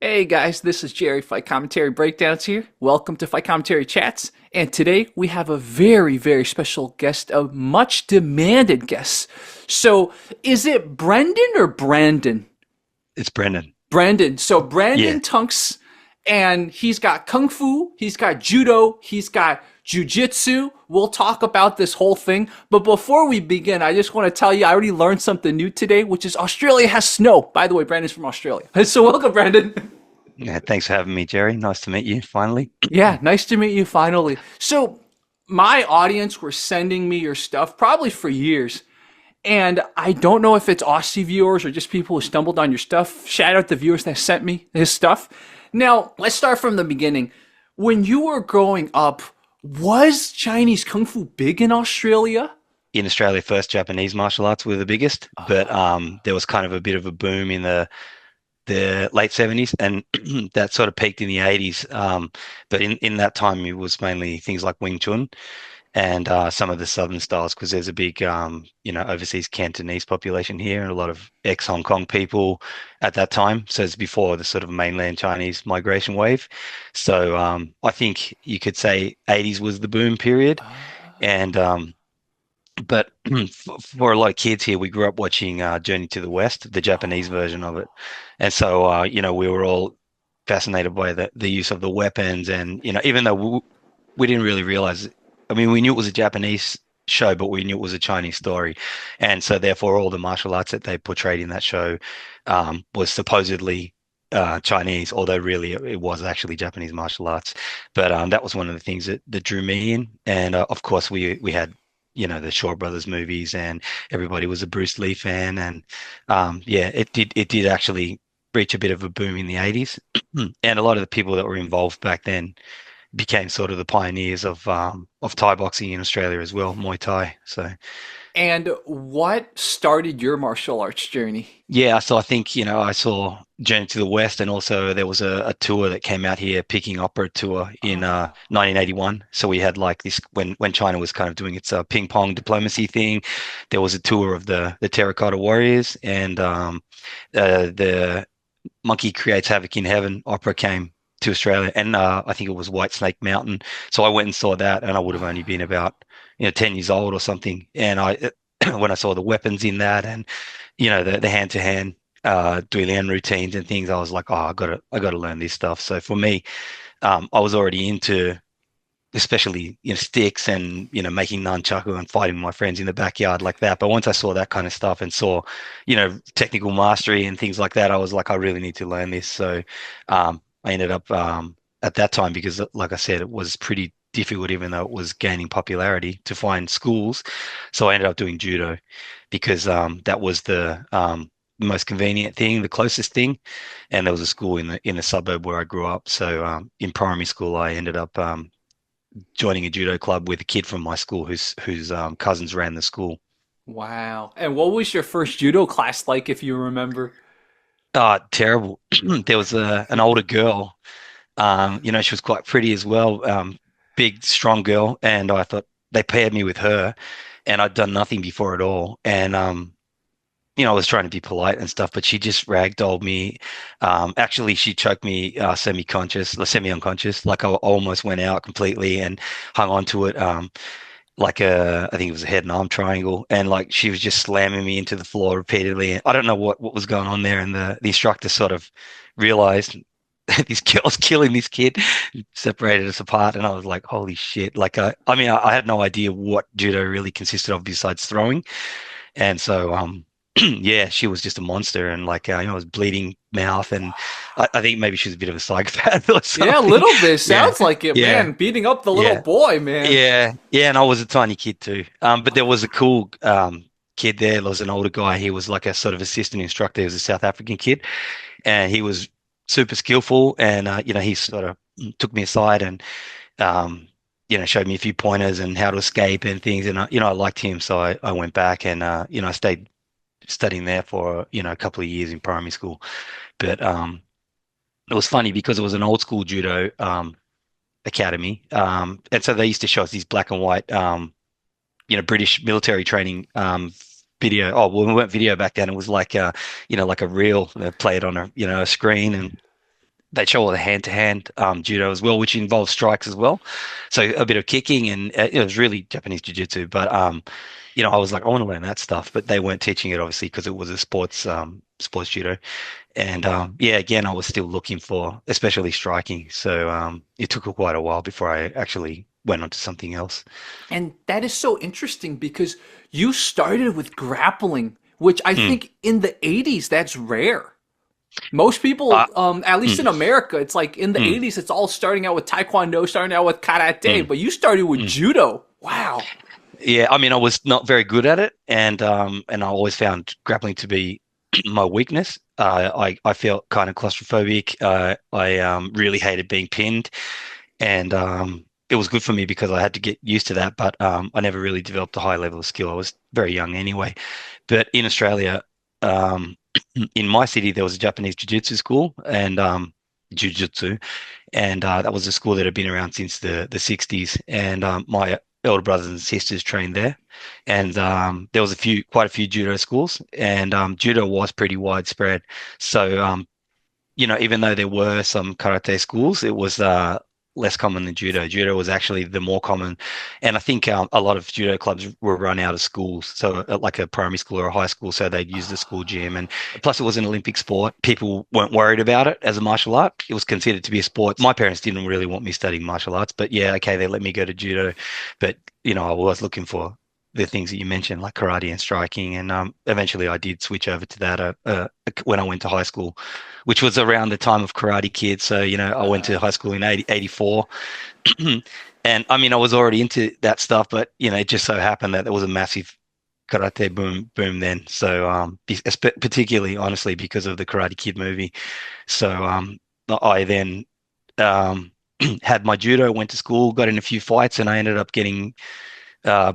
Hey guys, this is Jerry, Fight Commentary Breakdowns here. Welcome to Fight Commentary Chats. And today we have a very, very special guest, a much demanded guest. So, is it Brendan or Brandon? It's Brendan. Brandon. So, Yeah. Brendan Tunks, and he's got Kung Fu, he's got Judo, he's got Jiu-Jitsu. We'll talk about this whole thing. But before we begin, I just want to tell you I already learned something new today, which is Australia has snow. By the way, Brandon's from Australia. So, welcome, Brandon. Yeah. Thanks for having me, Jerry. Nice to meet you finally. Yeah, nice to meet you finally. So, my audience were sending me your stuff probably for years. And I don't know if it's Aussie viewers or just people who stumbled on your stuff. Shout out the viewers that sent me his stuff. Now, let's start from the beginning. When you were growing up, was Chinese Kung Fu big in Australia? In Australia, first Japanese martial arts were the biggest, but there was kind of a bit of a boom in the late 70s, and that sort of peaked in the 80s. But in that time, it was mainly things like Wing Chun and some of the southern styles, because there's a big overseas Cantonese population here and a lot of ex-Hong Kong people at that time. So it's before the sort of mainland Chinese migration wave. So I think you could say 80s was the boom period. And but for a lot of kids here, we grew up watching Journey to the West, the Japanese version of it. And so we were all fascinated by the use of the weapons. And even though we didn't really realize, I mean, we knew it was a Japanese show, but we knew it was a Chinese story. And so therefore all the martial arts that they portrayed in that show was supposedly Chinese, although really it was actually Japanese martial arts. But that was one of the things that drew me in. And of course we had the Shaw Brothers movies, and everybody was a Bruce Lee fan. And yeah, it did actually reach a bit of a boom in the 80s. And a lot of the people that were involved back then became sort of the pioneers of Thai boxing in Australia as well, Muay Thai. So And what started your martial arts journey? yeah, so I think I saw Journey to the West, and also there was a tour that came out here, Peking Opera tour in Oh, 1981. So we had like this when China was kind of doing its ping pong diplomacy thing. There was a tour of the Terracotta Warriors, and the Monkey Creates Havoc in Heaven opera came to Australia, and I think it was White Snake Mountain. So I went and saw that, and I would have only been about 10 years old or something. And I when I saw the weapons in that, and the hand to hand Duilian routines and things, I was like, oh, I gotta learn this stuff. So for me, I was already into especially sticks and making nunchaku and fighting my friends in the backyard like that. But once I saw that kind of stuff and saw technical mastery and things like that, I was like, I really need to learn this. So I ended up at that time, because like I said, it was pretty difficult, even though it was gaining popularity, to find schools. So I ended up doing judo, because that was the most convenient thing, the closest thing. And there was a school in the suburb where I grew up. So in primary school, I ended up joining a judo club with a kid from my school whose cousins ran the school. wow. And what was your first judo class like, if you remember? Terrible. There was an older girl. She was quite pretty as well, big, strong girl, and I thought they paired me with her, and I'd done nothing before at all. And I was trying to be polite and stuff, but she just ragdolled me. Actually, she choked me semi-conscious, semi-unconscious. Like I almost went out completely and hung on to it. Like I think it was a head and arm triangle, and like she was just slamming me into the floor repeatedly. I don't know what was going on there, and the instructor sort of realized this girl's killing this kid, separated us apart, and I was like, holy shit! Like I mean, I had no idea what judo really consisted of besides throwing, and so yeah, she was just a monster, and like I was bleeding mouth, and I think maybe she was a bit of a psychopath or Yeah, a something. little bit. Yeah, Sounds like it, yeah. man. Beating up the little Yeah, boy, man. yeah, and I was a tiny kid too. But there was a cool kid there. There was an older guy. He was like a sort of assistant instructor. He was a South African kid, and he was super skillful. And he sort of took me aside and showed me a few pointers and how to escape and things. And I liked him, so I went back and I stayed studying there for a couple of years in primary school. But it was funny because it was an old school judo academy. And so they used to show us these black and white, British military training video. Oh, well, we weren't video back then. It was like like a reel that played on a screen. And they show all the hand-to-hand judo as well, which involves strikes as well. So a bit of kicking, and it was really Japanese jiu-jitsu. But I was like, I want to learn that stuff, but they weren't teaching it obviously because it was a sports judo. And yeah, again, I was still looking for, especially striking. So it took quite a while before I actually went on to something else. And that is so interesting because you started with grappling, which I Mm. think in the 80s, that's rare. Most Uh, people, at least in mm, America, it's like in the mm, 80s, it's all starting out with taekwondo, starting out with karate, mm, but you started with mm. judo. Wow. Yeah, I mean, I was not very good at it, and I always found grappling to be my weakness. I felt kind of claustrophobic. I really hated being pinned, and it was good for me because I had to get used to that. But I never really developed a high level of skill. I was very young anyway. But in Australia, um, in my city, there was a Japanese jiu-jitsu school and jiu-jitsu, and that was a school that had been around since the 60s. And my elder brothers and sisters trained there, and there was quite a few judo schools, and judo was pretty widespread. So even though there were some karate schools, it was less common than judo. Judo was actually the more common, and I think a lot of judo clubs were run out of schools, so like a primary school or a high school, so they'd use the school gym. And plus, it was an Olympic sport. People weren't worried about it as a martial art. It was considered to be a sport. My parents didn't really want me studying martial arts, but yeah, okay, they let me go to judo. But I was looking for the things that you mentioned, like karate and striking, and eventually I did switch over to that when I went to high school, which was around the time of Karate Kid. So, I went to high school in 84. And I mean, I was already into that stuff, but, it just so happened that there was a massive karate boom then. So, particularly, honestly, because of the Karate Kid movie. So, I then um, had my judo, went to school, got in a few fights, and I ended up getting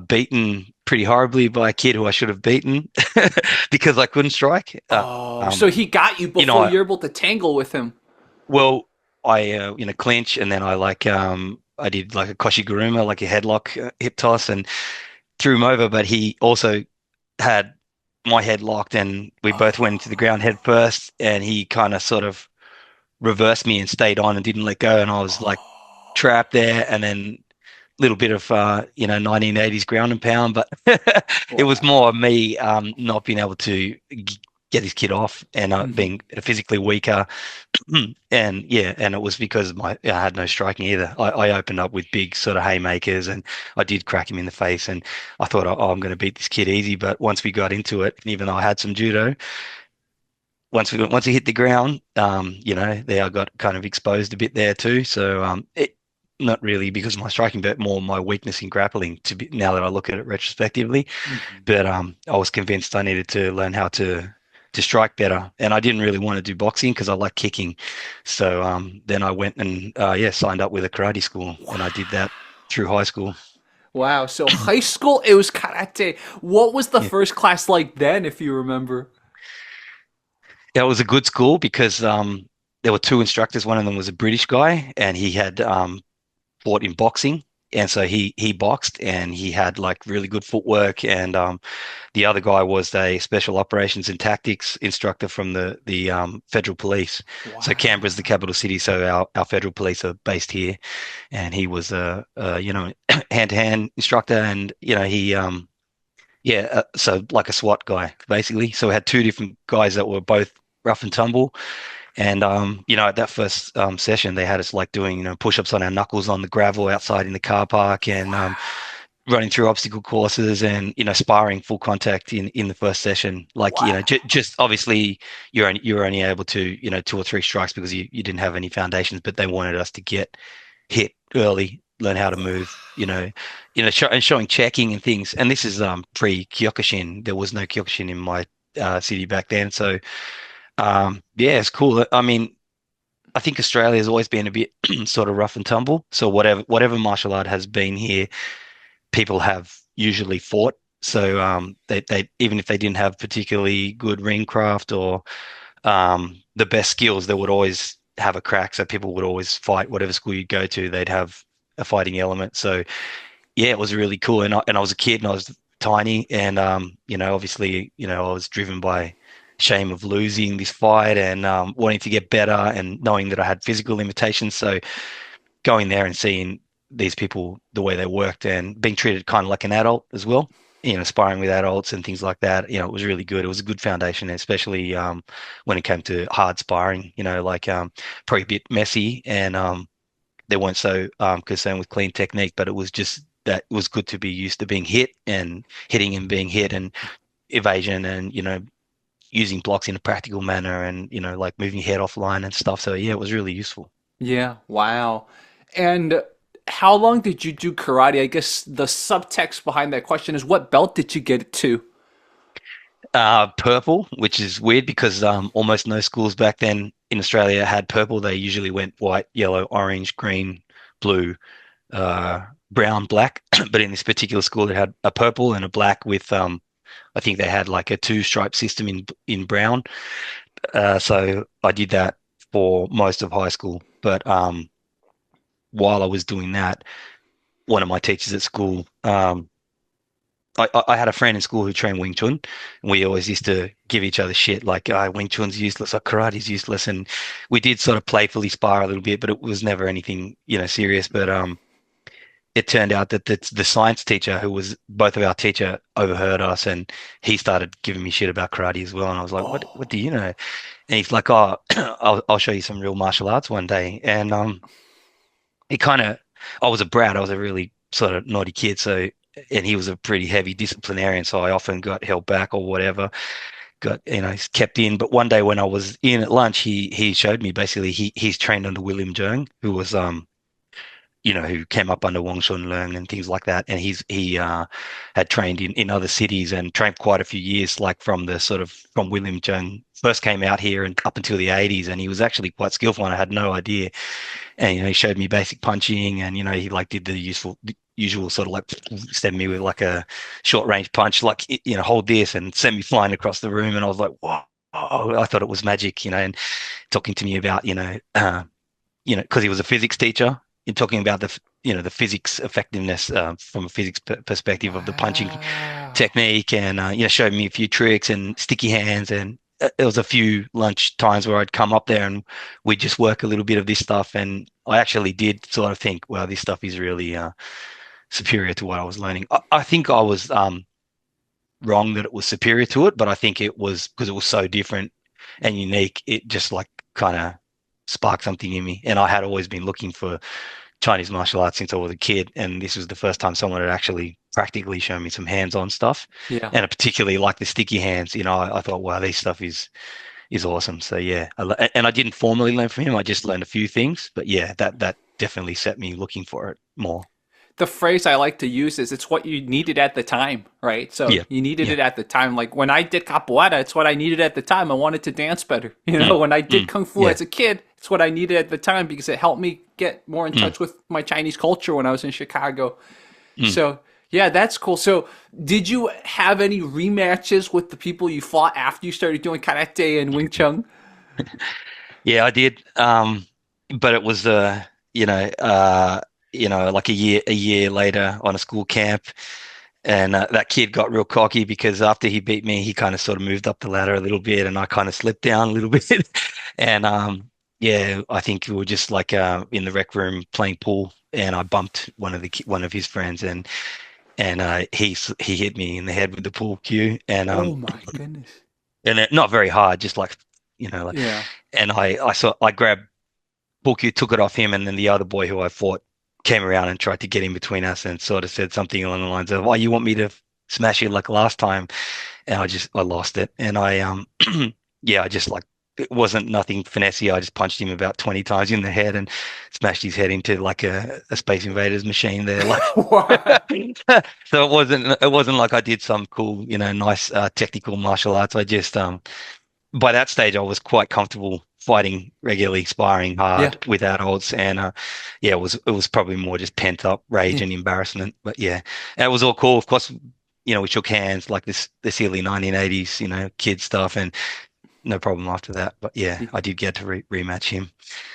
beaten pretty horribly by a kid who I should have beaten because I couldn't strike. Oh, so he got you You before know, you're able to tangle with him. Well, I clinch, and then I did like a koshiguruma, like a headlock hip toss, and threw him over. But he also had my head locked, and we both went into the ground head first. And he kind of sort of reversed me and stayed on and didn't let go, and I was like trapped there. And then little bit of 1980s ground and pound, but it was more Wow. me not being able to get this kid off, and Mhm. being physically weaker. And yeah, and it was because I had no striking either. I opened up with big sort of haymakers, and I did crack him in the face. And I thought, oh, I'm going to beat this kid easy. But once we got into it, and even though I had some judo, once he hit the ground, there I got kind of exposed a bit there too. So it not really because of my striking, but more my weakness in grappling. Now that I look at it retrospectively, Mhm. but I was convinced I needed to learn how to strike better, and I didn't really want to do boxing because I like kicking. So then I went and signed up with a karate school, and I did that through high school. Wow. So high school, it was karate. What was the Yeah. first class like then, if you remember? It was a good school because there were two instructors. One of them was a British guy, and he had fought in boxing, and so he boxed, and he had like really good footwork. And the other guy was a special operations and tactics instructor from the federal police. So Canberra's the Wow. capital city, so our federal police are based here, and he was a hand-to-hand instructor, and he so like a SWAT guy basically. So we had two different guys that were both rough and tumble, and at that first session, they had us like doing push-ups on our knuckles on the gravel outside in the car park, and running through obstacle courses, and sparring full contact in the first session. Like Wow. just obviously you're only able to two or three strikes because you didn't have any foundations, but they wanted us to get hit early, learn how to move. And showing checking and things. And this is pre Kyokushin. There was no Kyokushin in my city back then, so yeah, it's cool. I mean, I think Australia has always been a bit sort of rough and tumble. So whatever martial art has been here, people have usually fought. So they even if they didn't have particularly good ring craft or the best skills, they would always have a crack. So people would always fight. Whatever school you go to, they'd have a fighting element. So yeah, it was really cool. And I was a kid, and I was tiny, and obviously, I was driven by shame of losing this fight and wanting to get better and knowing that I had physical limitations. So going there and seeing these people, the way they worked and being treated kind of like an adult as well, sparring with adults and things like that, it was really good. It was a good foundation, especially when it came to hard sparring, probably a bit messy and they weren't so concerned with clean technique, but it was just that it was good to be used to being hit and hitting and being hit and evasion and, using blocks in a practical manner and, like moving your head offline and stuff. So yeah, it was really useful. Yeah, wow. And how long did you do karate? I guess the subtext behind that question is what belt did you get it to? Purple, which is weird because almost no schools back then in Australia had purple. They usually went white, yellow, orange, green, blue, brown, black. But in this particular school, it had a purple and a black with I think they had like a two-stripe system in brown. So I did that for most of high school. But while I was doing that, one of my teachers at school, I had a friend in school who trained Wing Chun, and we always used to give each other shit like, Wing Chun's useless, or karate's useless. And we did sort of playfully spar a little bit, but it was never anything, serious. But it turned out that the science teacher, who was both of our teacher, overheard us, and he started giving me shit about karate as well. And I was like, what Oh, do you know? And he's like, oh, I'll show you some real martial arts one day. And it kind of, I was a brat. I was a really sort of naughty kid. So, and he was a pretty heavy disciplinarian. So I often got held back or whatever, got, kept in. But one day when I was in at lunch, he showed me basically he's trained under William Jung, who was, who came up under Wong Shun Leung and things like that. And he had trained in other cities and trained quite a few years, like from William Jung first came out here and up until the 80s. And he was actually quite skillful and I had no idea. And he showed me basic punching, and he like did the usual sort of like send me with like a short range punch, like hold this and send me flying across the room, and I was like, whoa. I thought it was magic, and talking to me about, because he was a physics teacher, in talking about the physics effectiveness from a physics perspective of the punching wow. technique, and showed me a few tricks and sticky hands, and there was a few lunch times where I'd come up there and we'd just work a little bit of this stuff, and I actually did sort of think, wow, this stuff is really superior to what I was learning. I think I was wrong that it was superior to it, but I think it was because it was so different and unique. It just like kind of sparked something in me, and I had always been looking for Chinese martial arts since I was a kid, and this was the first time someone had actually practically shown me some hands-on stuff, Yeah. and I particularly like the sticky hands. I thought, wow, this stuff is awesome. So yeah, and I didn't formally learn from him. I just learned a few things, but yeah, that definitely set me looking for it more. The phrase I like to use is it's what you needed at the time, right? So Yeah, you needed yeah, it at the time. Like when I did capoeira, it's what I needed at the time. I wanted to dance better. mm, When I did kung fu yeah, as a kid, it's what I needed at the time because it helped me get more in mm, touch with my Chinese culture when I was in Chicago. mm. So yeah, that's cool. So did you have any rematches with the people you fought after you started doing karate and Wing Chun? Yeah, I did. But it was like a year later on a school camp, and that kid got real cocky because after he beat me, he kind of sort of moved up the ladder a little bit, and I kind of slipped down a little bit. And yeah, I think we were just like in the rec room playing pool, and I bumped one of his friends, and he hit me in the head with the pool cue, and Oh my goodness. not very hard, just like like, Yeah. and I grabbed pool cue, took it off him, and then the other boy who I fought came around and tried to get in between us and sort of said something along the lines of, "Oh, you want me to smash you like last time?" And I lost it, and I yeah, I just like it wasn't nothing finessey. I just punched him about 20 times in the head and smashed his head into like a Space Invaders machine there. Like Wow. so it wasn't like I did some cool, nice technical martial arts. I just by that stage I was quite comfortable fighting regularly, sparring Yeah. hard with adults, and yeah, it was probably more just pent up rage Yeah. and embarrassment. But yeah, and it was all cool. Of course, we shook hands like this early 1980s, kid stuff, and no problem after that. But yeah, I did get to rematch him,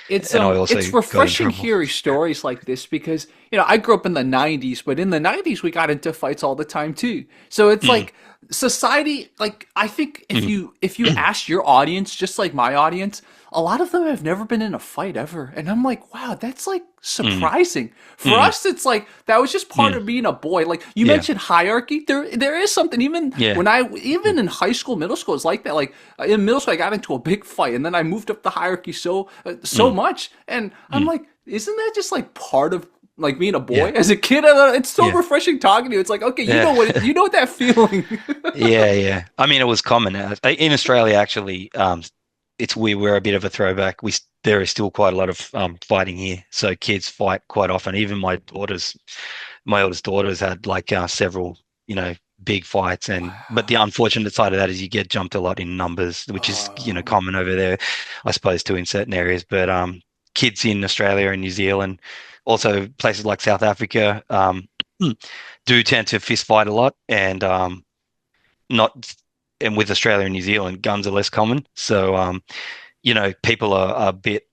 It's and I also it's got in refreshing trouble. hearing stories like this because I grew up in the 90s, but in the 90s we got into fights all the time too. So it's Mm, like society, like I think if mm, you ask your audience just like my audience, a lot of them have never been in a fight ever. And I'm like, wow, that's like mm, surprising. For mm, us it's like that was just part mm. of being a boy. Like you Yeah, mentioned hierarchy, there is something even yeah, when I even in high school, middle school it's like that. Like in middle school I got into a big fight and then I moved up the hierarchy so mm, much. And I'm mm, like, isn't that just like part of like being a boy yeah, as a kid? I don't know, it's so yeah, refreshing talking to you. It's like, okay, yeah. you know what that feeling. Yeah, yeah. I mean, it was common in Australia. Actually, we're a bit of a throwback. There is still quite a lot of fighting here, so kids fight quite often. Even my oldest daughters had like several, you know, big fights. And but the Wow. unfortunate side of that is you get jumped a lot in numbers, which is Um, common over there, I suppose too in certain areas. But kids in Australia and New Zealand, also places like South Africa, do tend to fist fight a lot, and not and with Australia and New Zealand, guns are less common. So people are a bit,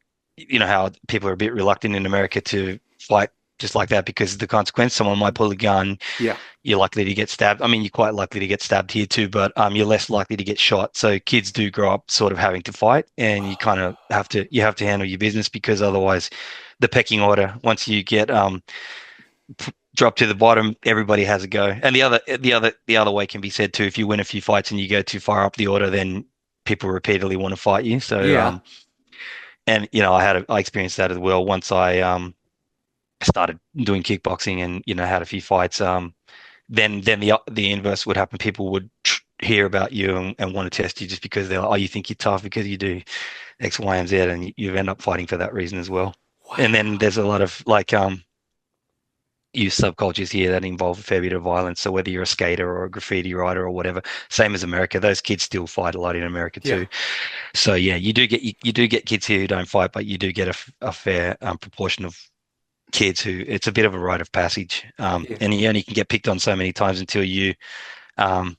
how people are a bit reluctant in America to fight just like that because of the consequence. Someone might pull a gun, yeah. you're likely to get stabbed. I mean, you're quite likely to get stabbed here too, but you're less likely to get shot. So kids do grow up sort of having to fight, and you kind of have to handle your business because otherwise, the pecking order once you get drop to the bottom, everybody has a go. And the other way can be said too. If you win a few fights and you go too far up the order, then people repeatedly want to fight you. So Yeah. and I experienced that as well once I started doing kickboxing and had a few fights. Then the inverse would happen. People would hear about you and want to test you just because they're like, oh, you think you're tough because you do X, Y, and Z, and you end up fighting for that reason as well. And then Wow. there's a lot of like use subcultures here that involve a fair bit of violence. So whether you're a skater or a graffiti writer or whatever, same as America, those kids still fight a lot in America Yeah. too. So yeah, you do get kids here who don't fight, but you do get a fair proportion of kids who it's a bit of a rite of passage. Yeah. And you only can get picked on so many times until um,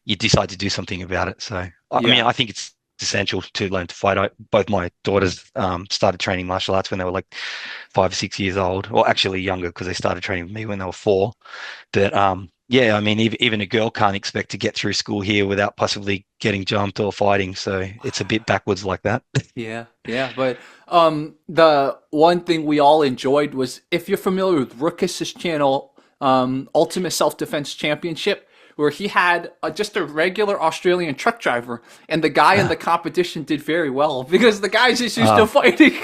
you decide to do something about it. So I mean, Yeah. I think it's essential to learn to fight. Both my daughters started training martial arts when they were like 5 or 6 years old, or actually younger because they started training with me when they were 4. But yeah, I mean, even a girl can't expect to get through school here without possibly getting jumped or fighting. So it's a bit backwards like that. Yeah, yeah, but the one thing we all enjoyed was if you're familiar with Rukus's channel, Ultimate Self Defense Championship, where he had just a regular Australian truck driver, and the guy in the Ah, competition did very well because the guy's just used to ah, fighting.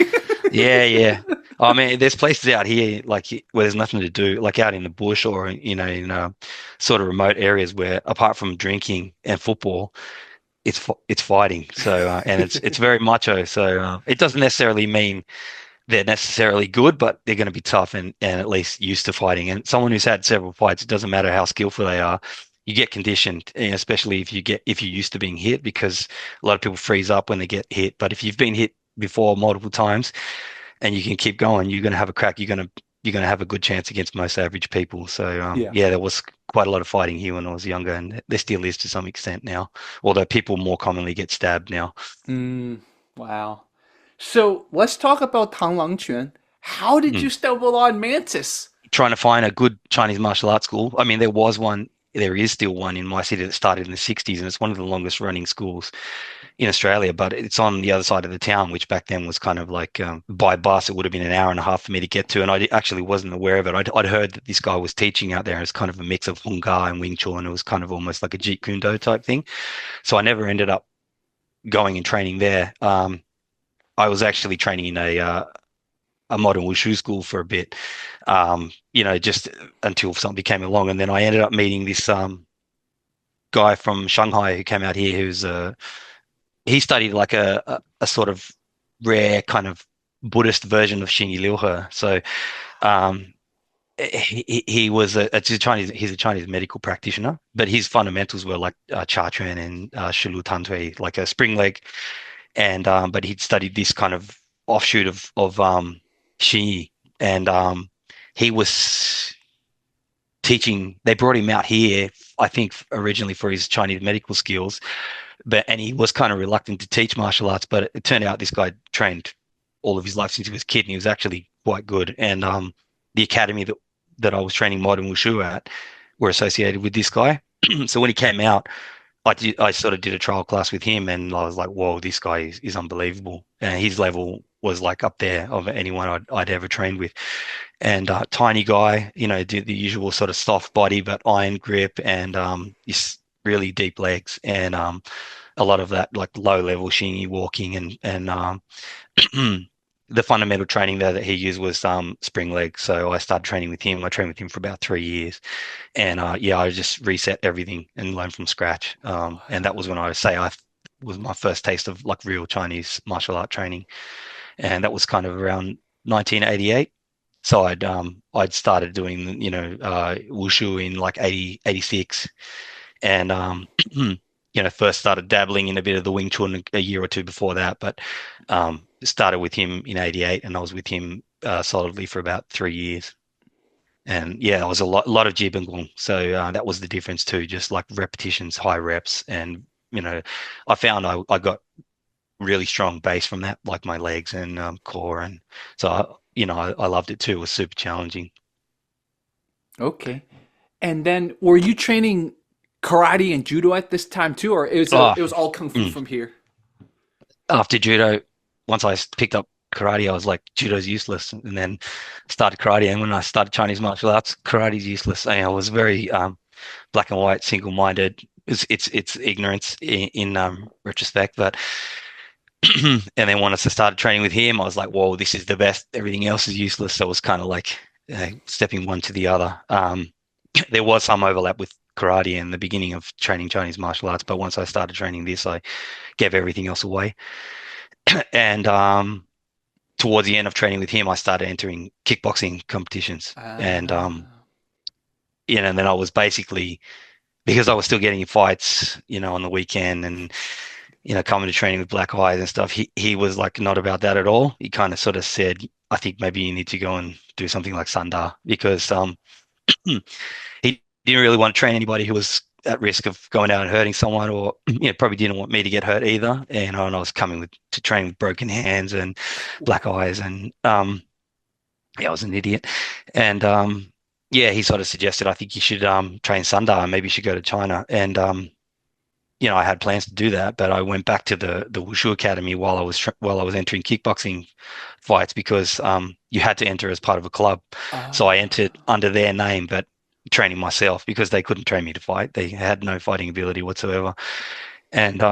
yeah, yeah. I mean, there's places out here like where there's nothing to do, like out in the bush or in sort of remote areas where, apart from drinking and football, it's fighting. So and it's very macho. So it doesn't necessarily mean they're necessarily good, but they're going to be tough and at least used to fighting. And someone who's had several fights, it doesn't matter how skillful they are, you get conditioned, and especially if you're used to being hit, because a lot of people freeze up when they get hit. But if you've been hit before multiple times and you can keep going, you're going to have a crack. You're going to have a good chance against most average people. So Yeah. yeah, there was quite a lot of fighting here when I was younger, and there still is to some extent now. Although people more commonly get stabbed now. Mm, wow. So let's talk about Tang Lang Quan. How did you stumble on Mantis? Trying to find a good Chinese martial arts school. I mean, there is still one in my city that started in the 60s, and it's one of the longest running schools in Australia, but it's on the other side of the town, which back then was kind of like by bus, it would have been an hour and a half for me to get to. And actually wasn't aware of it. I'd heard that this guy was teaching out there, and it's kind of a mix of Hung Gar and Wing Chun. It was kind of almost like a Jeet Kune Do type thing. So I never ended up going and training there. I was actually training in a modern wushu school for a bit, just until something came along. And then I ended up meeting this guy from Shanghai who came out here he studied like a sort of rare kind of Buddhist version of Xing Yi Liu He. So um, he was he's a Chinese medical practitioner, but his fundamentals were like Cha Chuan and Shilu Tan Tui, like a spring leg. And but he'd studied this kind of offshoot of Xing Yi, and he was teaching. They brought him out here, I think, originally for his Chinese medical skills, and he was kind of reluctant to teach martial arts, but it turned out this guy trained all of his life since he was a kid, and he was actually quite good. And the academy that I was training modern wushu at were associated with this guy. So when he came out, I sort of did a trial class with him, and I was like, whoa, this guy is unbelievable. And his level was like up there of anyone I'd ever trained with. And tiny guy, did the usual sort of soft body, but iron grip, and this really deep legs, and a lot of that like low level shingy walking, and the fundamental training there that he used was spring legs. So I started training with him. I trained with him for about 3 years, and yeah, I just reset everything and learned from scratch. And that was when I say I was my first taste of like real Chinese martial art training, and that was kind of around 1988. So I'd started doing wushu in like 86, and first started dabbling in a bit of the Wing Chun a year or two before that, but started with him in 88, and I was with him solidly for about 3 years. And yeah, it was a lot of jib and gong. So that was the difference too, just like repetitions, high reps, and I found I got really strong base from that, like my legs and core, and so I loved it too. It was super challenging. Okay. And then were you training karate and judo at this time too, or Oh, it was all kung fu mm. from here? After judo, once I picked up karate, I was like, judo's useless, and then started karate. And when I started Chinese martial arts, karate's useless. And I was very black and white, single-minded. It's ignorance in retrospect, but and then once I started training with him, I was like, whoa, this is the best. Everything else is useless. So it was kind of like stepping one to the other. There was some overlap with karate in the beginning of training Chinese martial arts, but once I started training this, I gave everything else away. And towards the end of training with him, I started entering kickboxing competitions. And Ah, and then I was basically, because I was still getting in fights, on the weekend, and coming to training with black eyes and stuff. He was like not about that at all. He kind of sort of said, I think maybe you need to go and do something like Sanda, because he didn't really want to train anybody who was at risk of going out and hurting someone, or probably didn't want me to get hurt either. And I was coming to train with broken hands and black eyes, and yeah, I was an idiot. And yeah, he sort of suggested, I think you should train Sanda, and maybe you should go to China. And I had plans to do that, but I went back to the Wushu Academy while I was entering kickboxing fights, because you had to enter as part of a club. So I entered ah, under their name, but training myself, because they couldn't train me to fight. They had no fighting ability whatsoever. And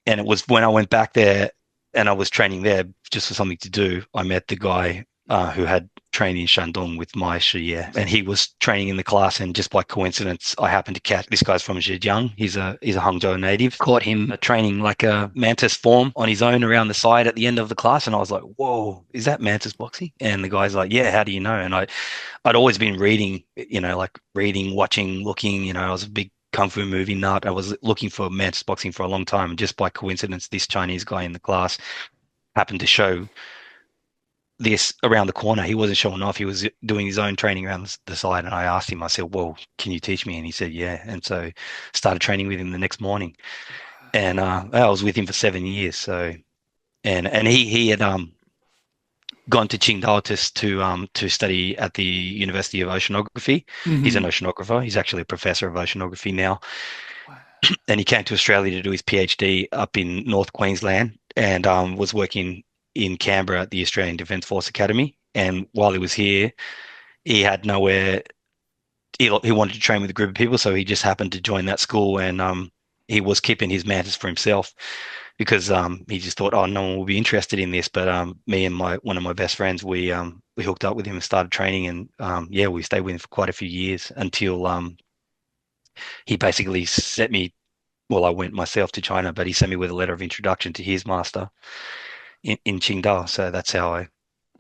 it was when I went back there and I was training there just for something to do, I met the guy who had trained in Shandong with my Shiye, and he was training in the class. And just by coincidence, I happened to catch this guy's from Zhejiang. He's a Hangzhou native. Caught him training like a Mantis form on his own around the side at the end of the class, and I was like, "Whoa, is that Mantis boxing?" And the guy's like, "Yeah, how do you know?" And I'd always been reading, like reading, watching, looking. I was a big kung fu movie nut. I was looking for Mantis boxing for a long time, and just by coincidence, this Chinese guy in the class happened to show this around the corner. He wasn't showing off. He was doing his own training around the side. And I asked him, I said, well, can you teach me? And he said, yeah. And so started training with him the next morning. And I was with him for 7 years. So, and he had gone to Qingdao to study at the University of Oceanography. He's an hmm. oceanographer. He's actually a professor of oceanography now. And he came to Australia to do his PhD up in North Queensland, and was working in Canberra at the Australian Defence Force Academy. And while he was here, he had nowhere. He wanted to train with a group of people, so he just happened to join that school, and he was keeping his mantis for himself, because he just thought, oh, no one will be interested in this. But me and my one of my best friends, we hooked up with him and started training, and yeah, we stayed with him for quite a few years until he basically set me. Well, I went myself to China, but he sent me with a letter of introduction to his master in Qingdao. So that's how I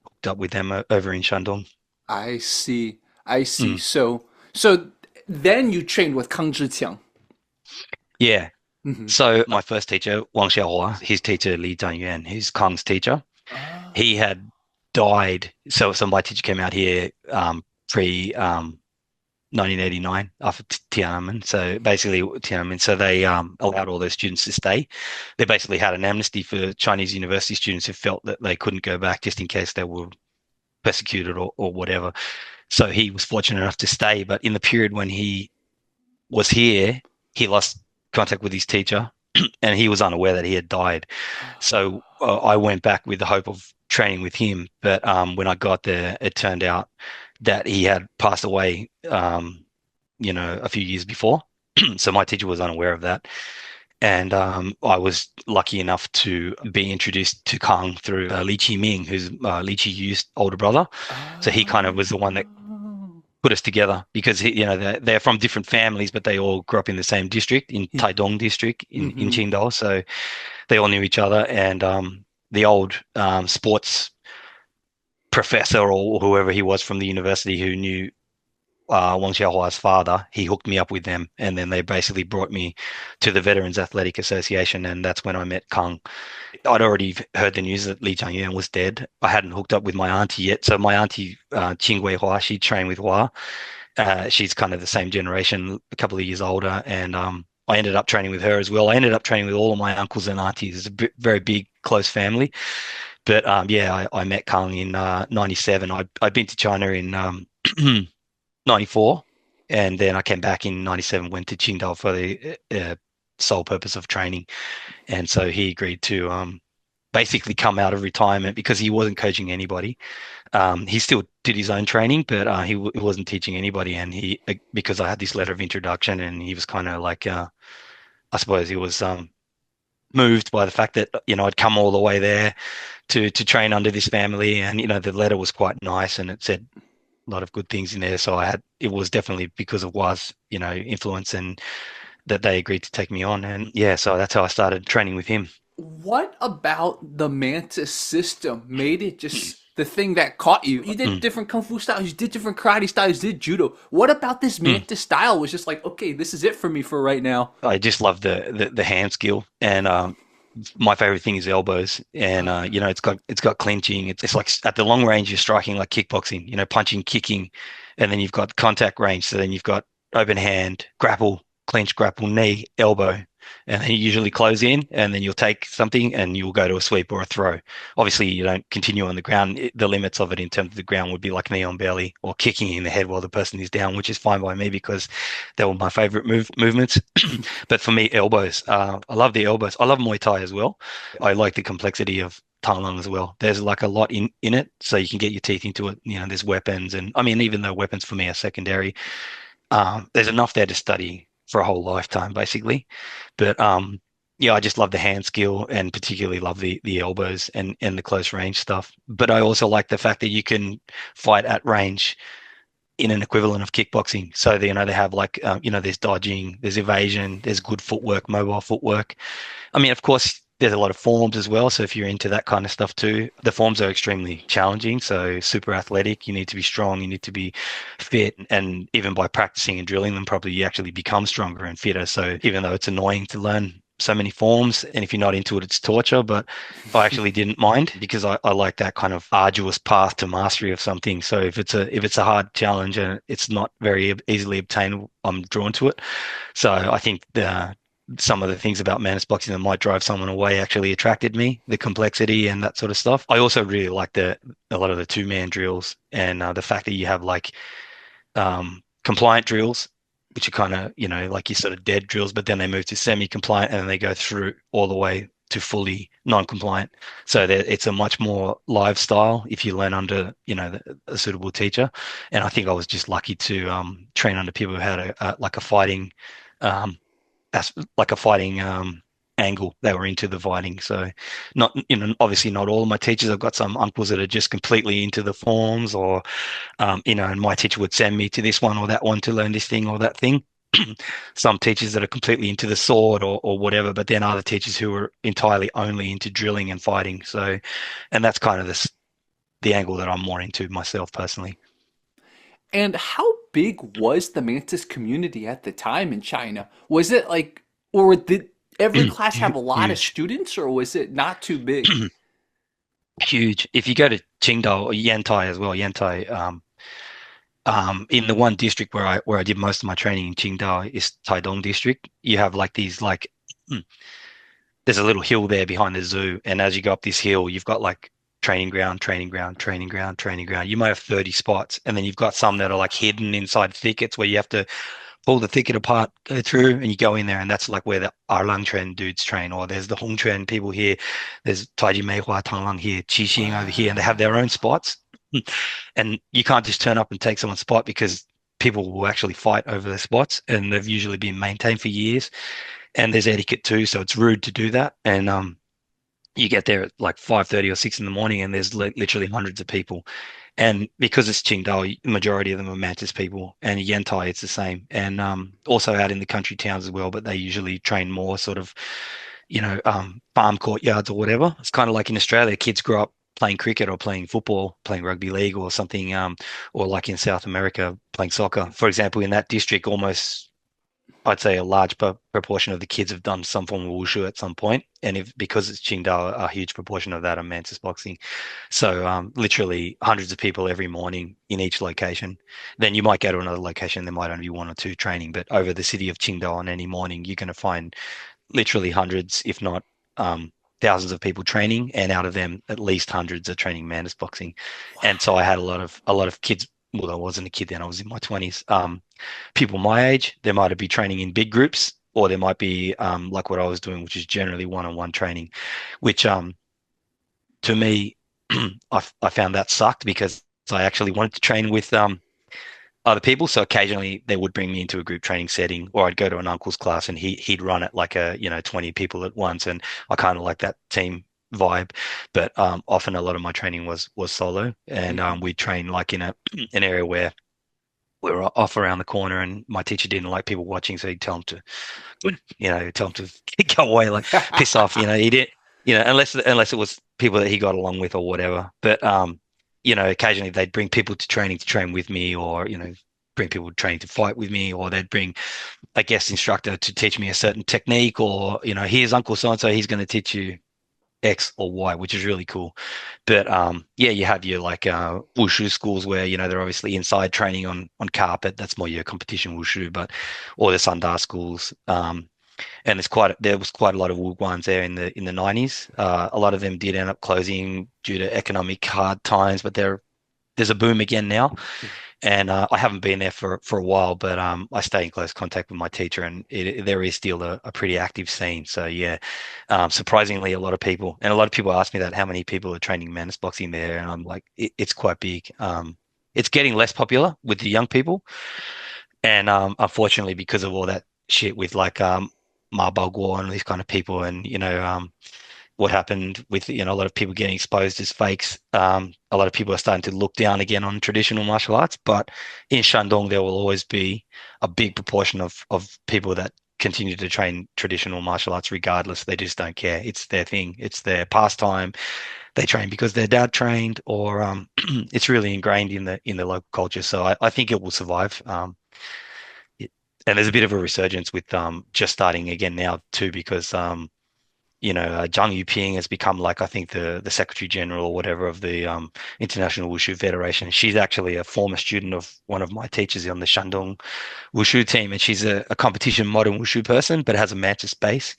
hooked up with them over in Shandong. I see. I see. Mm. So then you trained with Kang Zhiqiang. Yeah. Hmm. So my first teacher, Wang Xiaohua, his teacher Li Zhangyuan, who's Kang's teacher, he had died. So my teacher came out here pre 1989 after Tiananmen. So basically, Tiananmen. So they allowed all those students to stay. They basically had an amnesty for Chinese university students who felt that they couldn't go back just in case they were persecuted or whatever. So he was fortunate enough to stay. But in the period when he was here, he lost contact with his teacher, and he was unaware that he had died. So I went back with the hope of training with him. But when I got there, it turned out that he had passed away, a few years before. So my teacher was unaware of that. And I was lucky enough to be introduced to Kang through Li Ming, who's Li Yu's older brother. So he kind of was the one that Oh. put us together because they're from different families, but they all grew up in the same district, in Taidong district in Mm-hmm. Qingdao. So they all knew each other. And the old sports professor or whoever he was from the university who knew Wang Xiaohua's father, he hooked me up with them, and then they basically brought me to the Veterans Athletic Association, and that's when I met Kang. I'd already heard the news that Li Changyuan was dead. I hadn't hooked up with my auntie yet, so my auntie Qing Wei Hua, she trained with Hua. She's kind of the same generation, a couple of years older, and I ended up training with her as well. I ended up training with all of my uncles and aunties. It's a very big, close family. But yeah, I met Kang in '97. I'd been to China in 94, and then I came back in '97, went to Qingdao for the sole purpose of training. And so he agreed to basically come out of retirement because he wasn't coaching anybody. He still did his own training, but he wasn't teaching anybody. And because I had this letter of introduction, and he was kind of like, I suppose he was moved by the fact that I'd come all the way there to train under this family, and the letter was quite nice, and it said a lot of good things in there. So it was definitely because of Was, influence, and that they agreed to take me on. And yeah, so that's how I started training with him. What about the Mantis system made it just the thing that caught you? You did Mm, different kung fu styles, you did different karate styles, you did judo. What about this mm. Mantis style was just like, okay, this is it for me for right now? I just love the hand skill, and my favorite thing is elbows. And it's got clinching. It's like at the long range you're striking like kickboxing, punching, kicking, and then you've got contact range. So then you've got open hand, grapple, clinch, grapple, knee, elbow, and then you usually close in, and then you'll take something and you'll go to a sweep or a throw. Obviously, you don't continue on the ground. The limits of it in terms of the ground would be like knee on belly or kicking in the head while the person is down, which is fine by me because they were my favorite movements. But for me, elbows. I love the elbows. I love Muay Thai as well. I like the complexity of Taiwan as well. There's like a lot in it, so you can get your teeth into it. There's weapons, and I mean, even though weapons for me are secondary, there's enough there to study for a whole lifetime, basically. But yeah, I just love the hand skill, and particularly love the elbows and the close range stuff. But I also like the fact that you can fight at range in an equivalent of kickboxing. So they have like there's dodging, there's evasion, there's good footwork, mobile footwork. I mean, of course, there's a lot of forms as well. So if you're into that kind of stuff too, the forms are extremely challenging. So super athletic, you need to be strong, you need to be fit, and even by practicing and drilling them properly, you actually become stronger and fitter. So even though it's annoying to learn so many forms, and if you're not into it, it's torture, but I actually didn't mind because I like that kind of arduous path to mastery of something. So if it's a hard challenge and it's not very easily obtainable, I'm drawn to it. So I think some of the things about Mantis boxing that might drive someone away actually attracted me, the complexity and that sort of stuff. I also really like a lot of the two-man drills, and the fact that you have like compliant drills, which are kind of, like your sort of dead drills, but then they move to semi-compliant and then they go through all the way to fully non-compliant. So it's a much more live style if you learn under, a suitable teacher. And I think I was just lucky to train under people who had like a fighting, um, like a fighting angle. They were into the fighting. So not, obviously not all of my teachers. I've got some uncles that are just completely into the forms, or and my teacher would send me to this one or that one to learn this thing or that thing. Some teachers that are completely into the sword or whatever, but then other teachers who are entirely only into drilling and fighting. So, and that's kind of the angle that I'm more into myself personally. And how big was the Mantis community at the time in China? Was it like, or did every class have a lot of Huge. students, or was it not too big? Huge. If you go to Qingdao or Yantai as well, Yantai, in the one district where I did most of my training in Qingdao is Taidong district. You have like these like there's a little hill there behind the zoo, and as you go up this hill, you've got like training ground, training ground, training ground, training ground. You might have 30 spots, and then you've got some that are like hidden inside thickets where you have to pull the thicket apart, go through, and you go in there, and that's like where the Arlang Tren dudes train, or there's the Hong Tren people here, there's Taiji Meihua, Tanglang here, Qixing over here, and they have Wow. their own spots. And you can't just turn up and take someone's spot because people will actually fight over their spots, and they've usually been maintained for years. And there's etiquette too, so it's rude to do that. And you get there at like 5:30 or 6 in the morning, and there's literally hundreds of people. And because it's Qingdao, the majority of them are Mantis people, and Yantai, it's the same. And also out in the country towns as well, but they usually train more sort of, farm courtyards or whatever. It's kind of like in Australia, kids grow up playing cricket or playing football, playing rugby league or something, or like in South America, playing soccer. For example, in that district, almost I'd say a large proportion of the kids have done some form of wushu at some point, and if because it's Qingdao, a huge proportion of that are Mantis boxing. So literally hundreds of people every morning in each location. Then you might go to another location, there might only be one or two training, but over the city of Qingdao on any morning, you're going to find literally hundreds, if not thousands of people training, and out of them, at least hundreds are training Mantis boxing. And so I Wow. had a lot of kids. Well, I wasn't a kid then; I was in my 20s. People my age, they might be training in big groups, or there might be like what I was doing, which is generally one-on-one training, which to me, I found that sucked because I actually wanted to train with other people. So occasionally they would bring me into a group training setting, or I'd go to an uncle's class and he'd run it like 20 people at once, and I kind of like that team vibe. But often a lot of my training was solo, and Mhm. we train like in an area where we were off around the corner, and my teacher didn't like people watching, so he'd tell them to, tell them to go away, like piss off. He did, unless it was people that he got along with or whatever. But occasionally they'd bring people to training to train with me, or bring people to training to fight with me, or they'd bring a guest instructor to teach me a certain technique, or here's Uncle so and so, he's going to teach you X or Y, which is really cool. But yeah, you have your like wushu schools where they're obviously inside training on carpet. That's more your competition wushu, but or the sandar schools. And there was quite a lot of ones there in the 90s. A lot of them did end up closing due to economic hard times, but there's a boom again now. Yeah. And I haven't been there for a while, but I stay in close contact with my teacher, and there is still a pretty active scene. So yeah, surprisingly, a lot of people ask me that how many people are training Mantis boxing there, and I'm like, it's quite big. It's getting less popular with the young people, and unfortunately, because of all that shit with like Ma Baoguo and these kind of people, and what happened with a lot of people getting exposed as fakes. A lot of people are starting to look down again on traditional martial arts, but in Shandong there will always be a big proportion of people that continue to train traditional martial arts regardless. They just don't care. It's their thing. It's their pastime. They train because their dad trained, or it's really ingrained in the local culture. So I think it will survive. And there's a bit of a resurgence with just starting again now too, because Zhang Yuping has become like I think the Secretary General or whatever of the International Wushu Federation. She's actually a former student of one of my teachers on the Shandong Wushu team, and she's a competition modern Wushu person, but has a Mantis base.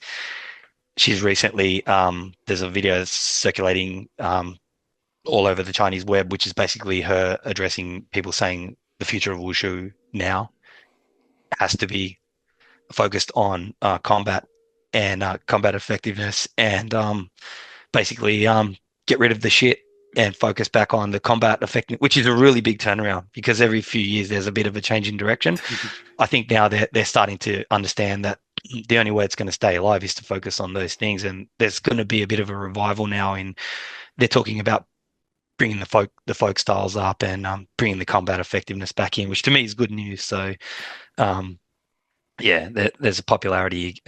She's recently there's a video circulating all over the Chinese web, which is basically her addressing people saying the future of Wushu now has to be focused on combat and combat effectiveness, and basically get rid of the shit and focus back on the combat effectiveness, which is a really big turnaround because every few years there's a bit of a change in direction. I think now they're starting to understand that the only way it's going to stay alive is to focus on those things, and there's going to be a bit of a revival now. In they're talking about bringing the folk styles up, and bringing the combat effectiveness back in, which to me is good news. So um, yeah, there's a popularity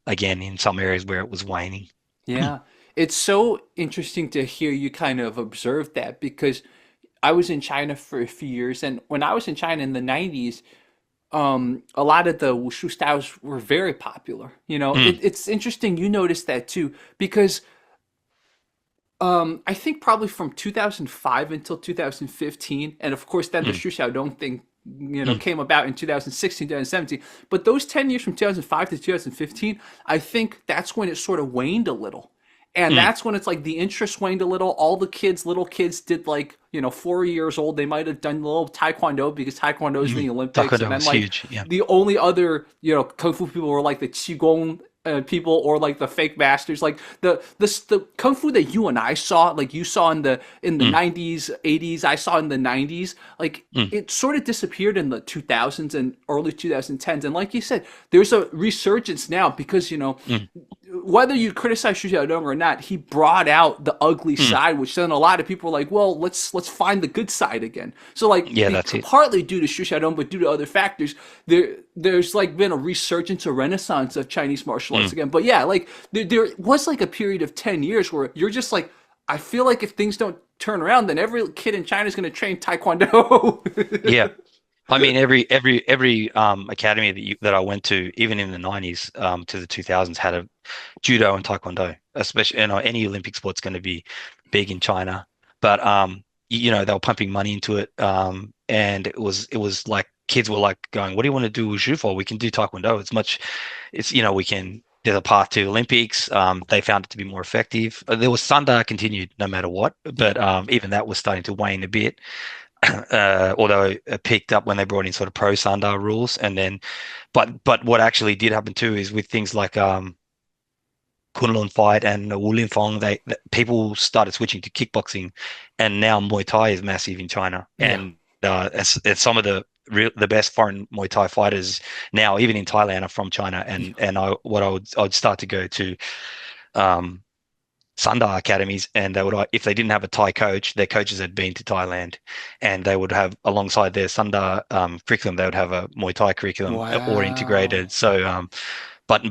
again in some areas where it was waning. Yeah. It's so interesting to hear you kind of observe that because I was in China for a few years, and when I was in China in the 90s, a lot of the wushu styles were very popular. Mm, It's interesting you noticed that too, because I think probably from 2005 until 2015, and of course then the Mm, Shu Xiaodong thing, mm, came about in 2016, 2017. But those 10 years from 2005 to 2015, I think that's when it sort of waned a little. And mm. that's when it's like the interest waned a little. All the kids, little kids, did like 4 years old. They might have done a little taekwondo because taekwondo is in the Olympics, and Taekwondo then was like huge. Yeah. the only other kung fu people were like the qigong people or like the fake masters, like the kung fu that you and I saw, like you saw in the Mm, 90s, 80s, I saw in the 90s, like mm, it sort of disappeared in the 2000s and early 2010s. And like you said, there's a resurgence now because mm, whether you criticize Xu Xiaodong or not, he brought out the ugly mm. side, which then a lot of people were like, well, let's find the good side again. So like, Yeah, that's it. partly due to Xu Xiaodong, but due to other factors, there's like been a resurgence, a renaissance of Chinese martial arts Mm. again. But yeah, like there was like a period of 10 years where you're just like, I feel like if things don't turn around, then every kid in China is going to train Taekwondo. Yeah. I mean, every academy that I went to, even in the 90s to the 2000s, had a judo and taekwondo. Especially, any Olympic sport's going to be big in China. But they were pumping money into it, and it was like kids were like going, "What do you want to do with Shu for? We can do taekwondo. We can. There's a path to Olympics." They found it to be more effective. There was Sunda continued no matter what, Yeah. but even that was starting to wane a bit. Although it picked up when they brought in sort of pro Sanda rules, and then, but what actually did happen too is with things like Kunlun fight and Wu Fong, people started switching to kickboxing, and now Muay Thai is massive in China, Yeah. and it's some of the best foreign Muay Thai fighters now, even in Thailand, are from China, Yeah. and I'd start to go to um, Sunda academies, and they would, if they didn't have a Thai coach, their coaches had been to Thailand, and they would have alongside their Sunda curriculum, they would have a Muay Thai curriculum or Wow. integrated. So, but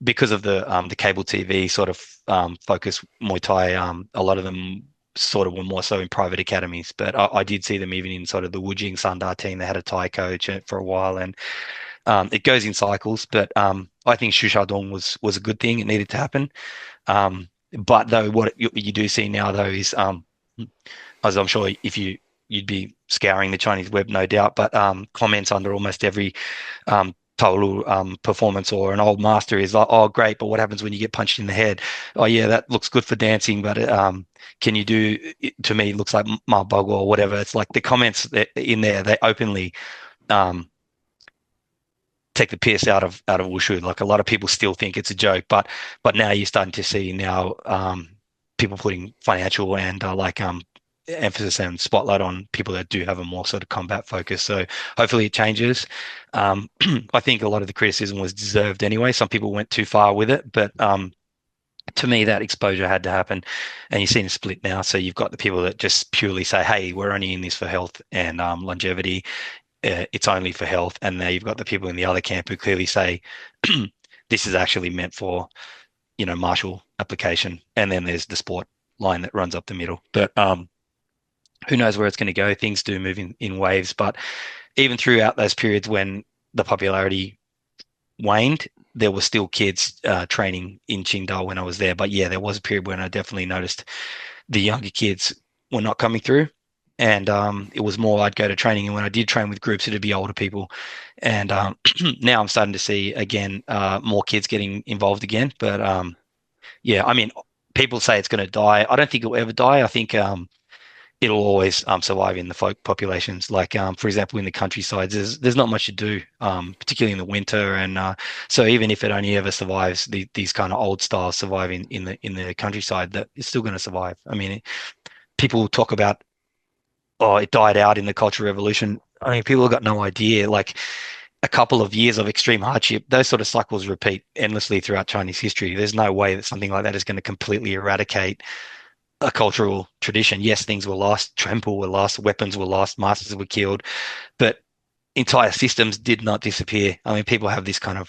because of the cable TV sort of focus Muay Thai, a lot of them sort of were more so in private academies. But I did see them even in sort of the Wujing Sunda team. They had a Thai coach for a while, and it goes in cycles. But I think Shushadong was a good thing. It needed to happen. But though what you do see now though is as I'm sure if you'd be scouring the Chinese web, no doubt, but comments under almost every total performance or an old master is like, oh great, but what happens when you get punched in the head? Oh yeah, that looks good for dancing, but can you do to me it looks like ma bug or whatever. It's like the comments in there, they openly um take the piss out of wushu. Like a lot of people still think it's a joke, but now you're starting to see now people putting financial and emphasis and spotlight on people that do have a more sort of combat focus. So hopefully it changes. I think a lot of the criticism was deserved anyway. Some people went too far with it, but to me that exposure had to happen, and you've seen a split now. So you've got the people that just purely say, "Hey, we're only in this for health and longevity. It's only for health," and now you've got the people in the other camp who clearly say this is actually meant for martial application, and then there's the sport line that runs up the middle. But who knows where it's going to go? Things do move in waves, but even throughout those periods when the popularity waned, there were still kids training in Qingdao when I was there. But yeah, there was a period when I definitely noticed the younger kids were not coming through. And it was more I'd go to training, and when I did train with groups, it'd be older people. And now I'm starting to see again more kids getting involved again. But yeah, I mean, people say it's going to die. I don't think it will ever die. I think it'll always survive in the folk populations. Like for example, in the countryside, there's not much to do, particularly in the winter. And so even if it only ever survives, these kind of old styles survive in the countryside, that it's still going to survive. I mean, people talk about, oh, it died out in the Cultural Revolution. I mean, people have got no idea. Like a couple of years of extreme hardship, those sort of cycles repeat endlessly throughout Chinese history. There's no way that something like that is going to completely eradicate a cultural tradition. Yes, things were lost, trample were lost, weapons were lost, masters were killed, but entire systems did not disappear. I mean, people have this kind of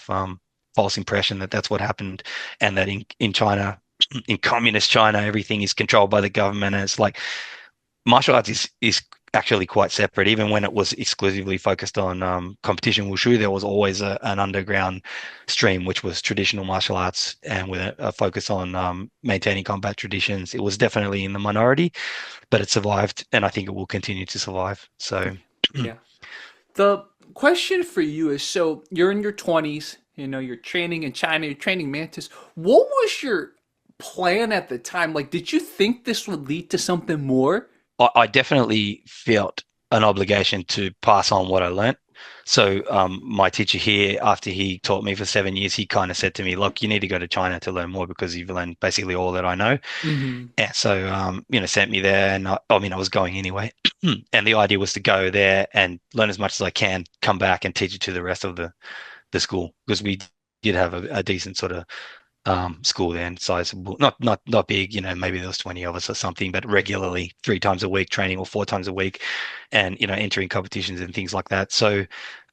false impression that that's what happened, and that in China, in communist China, everything is controlled by the government. And it's like martial arts is actually quite separate. Even when it was exclusively focused on competition wushu, there was always an underground stream, which was traditional martial arts and with a focus on maintaining combat traditions. It was definitely in the minority, but it survived, and I think it will continue to survive. So, Yeah. The question for you is, so you're in your 20s, you're training in China, you're training Mantis. What was your plan at the time? Like, did you think this would lead to something more? I definitely felt an obligation to pass on what I learnt. So my teacher here, after he taught me for 7 years, he kind of said to me, "Look, you need to go to China to learn more because you've learned basically all that I know." Hmm. And so, sent me there, and I mean, I was going anyway. And the idea was to go there and learn as much as I can, come back and teach it to the rest of the school because we did have a decent sort of school then, sizable, not big, maybe there was 20 of us or something, but regularly 3 times a week training or 4 times a week and, entering competitions and things like that. So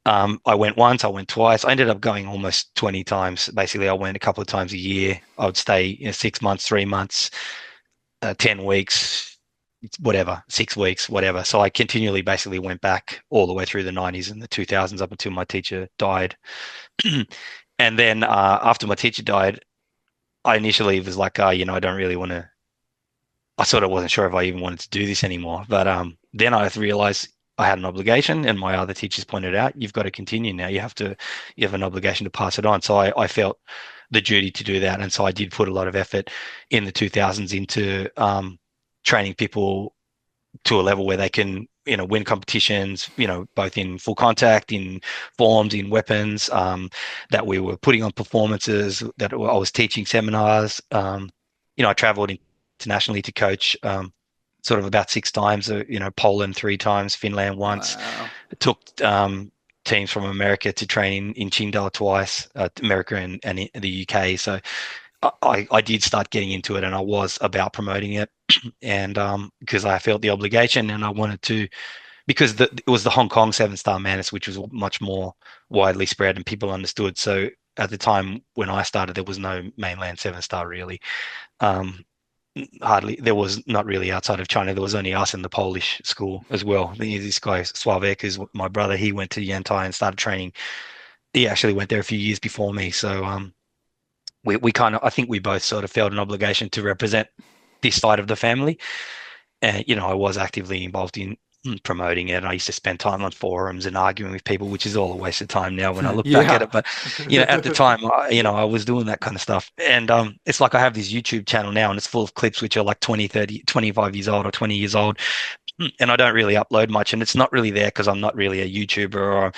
I went once, I went twice. I ended up going almost 20 times. Basically, I went a couple of times a year. I would stay, 6 months, 3 months, 10 weeks, whatever, 6 weeks, whatever. So I continually basically went back all the way through the 90s and the 2000s up until my teacher died. And then after my teacher died, I initially was like, I don't really want to. I sort of wasn't sure if I even wanted to do this anymore. But then I realized I had an obligation, and my other teachers pointed out, you've got to continue now. You have an obligation to pass it on. So I felt the duty to do that, and so I did put a lot of effort in the 2000s into training people to a level where they can, win competitions, both in full contact, in forms, in weapons, that we were putting on performances, that I was teaching seminars. I traveled internationally to coach sort of about 6 times, Poland 3 times, Finland once. Wow. It took teams from America to train in Qingdao twice, America and the UK. So I did start getting into it and I was about promoting it and because I felt the obligation and I wanted to because it was the Hong Kong Seven Star Mantis, which was much more widely spread and people understood. So at the time when I started, there was no mainland Seven Star really. Um, Hardly there was not really outside of China. There was only us in the Polish school as well. This guy Slavek, who's my brother, he went to Yantai and started training. He actually went there a few years before me. So we kind of I think we both sort of felt an obligation to represent this side of the family. And I was actively involved in promoting it. I used to spend time on forums and arguing with people, which is all a waste of time now when I look back at Yeah. it. But at the time, I was doing that kind of stuff. And it's like I have this YouTube channel now, and it's full of clips which are like 20, 30, 25 years old or 20 years old, and I don't really upload much. And it's not really there because I'm not really a YouTuber, or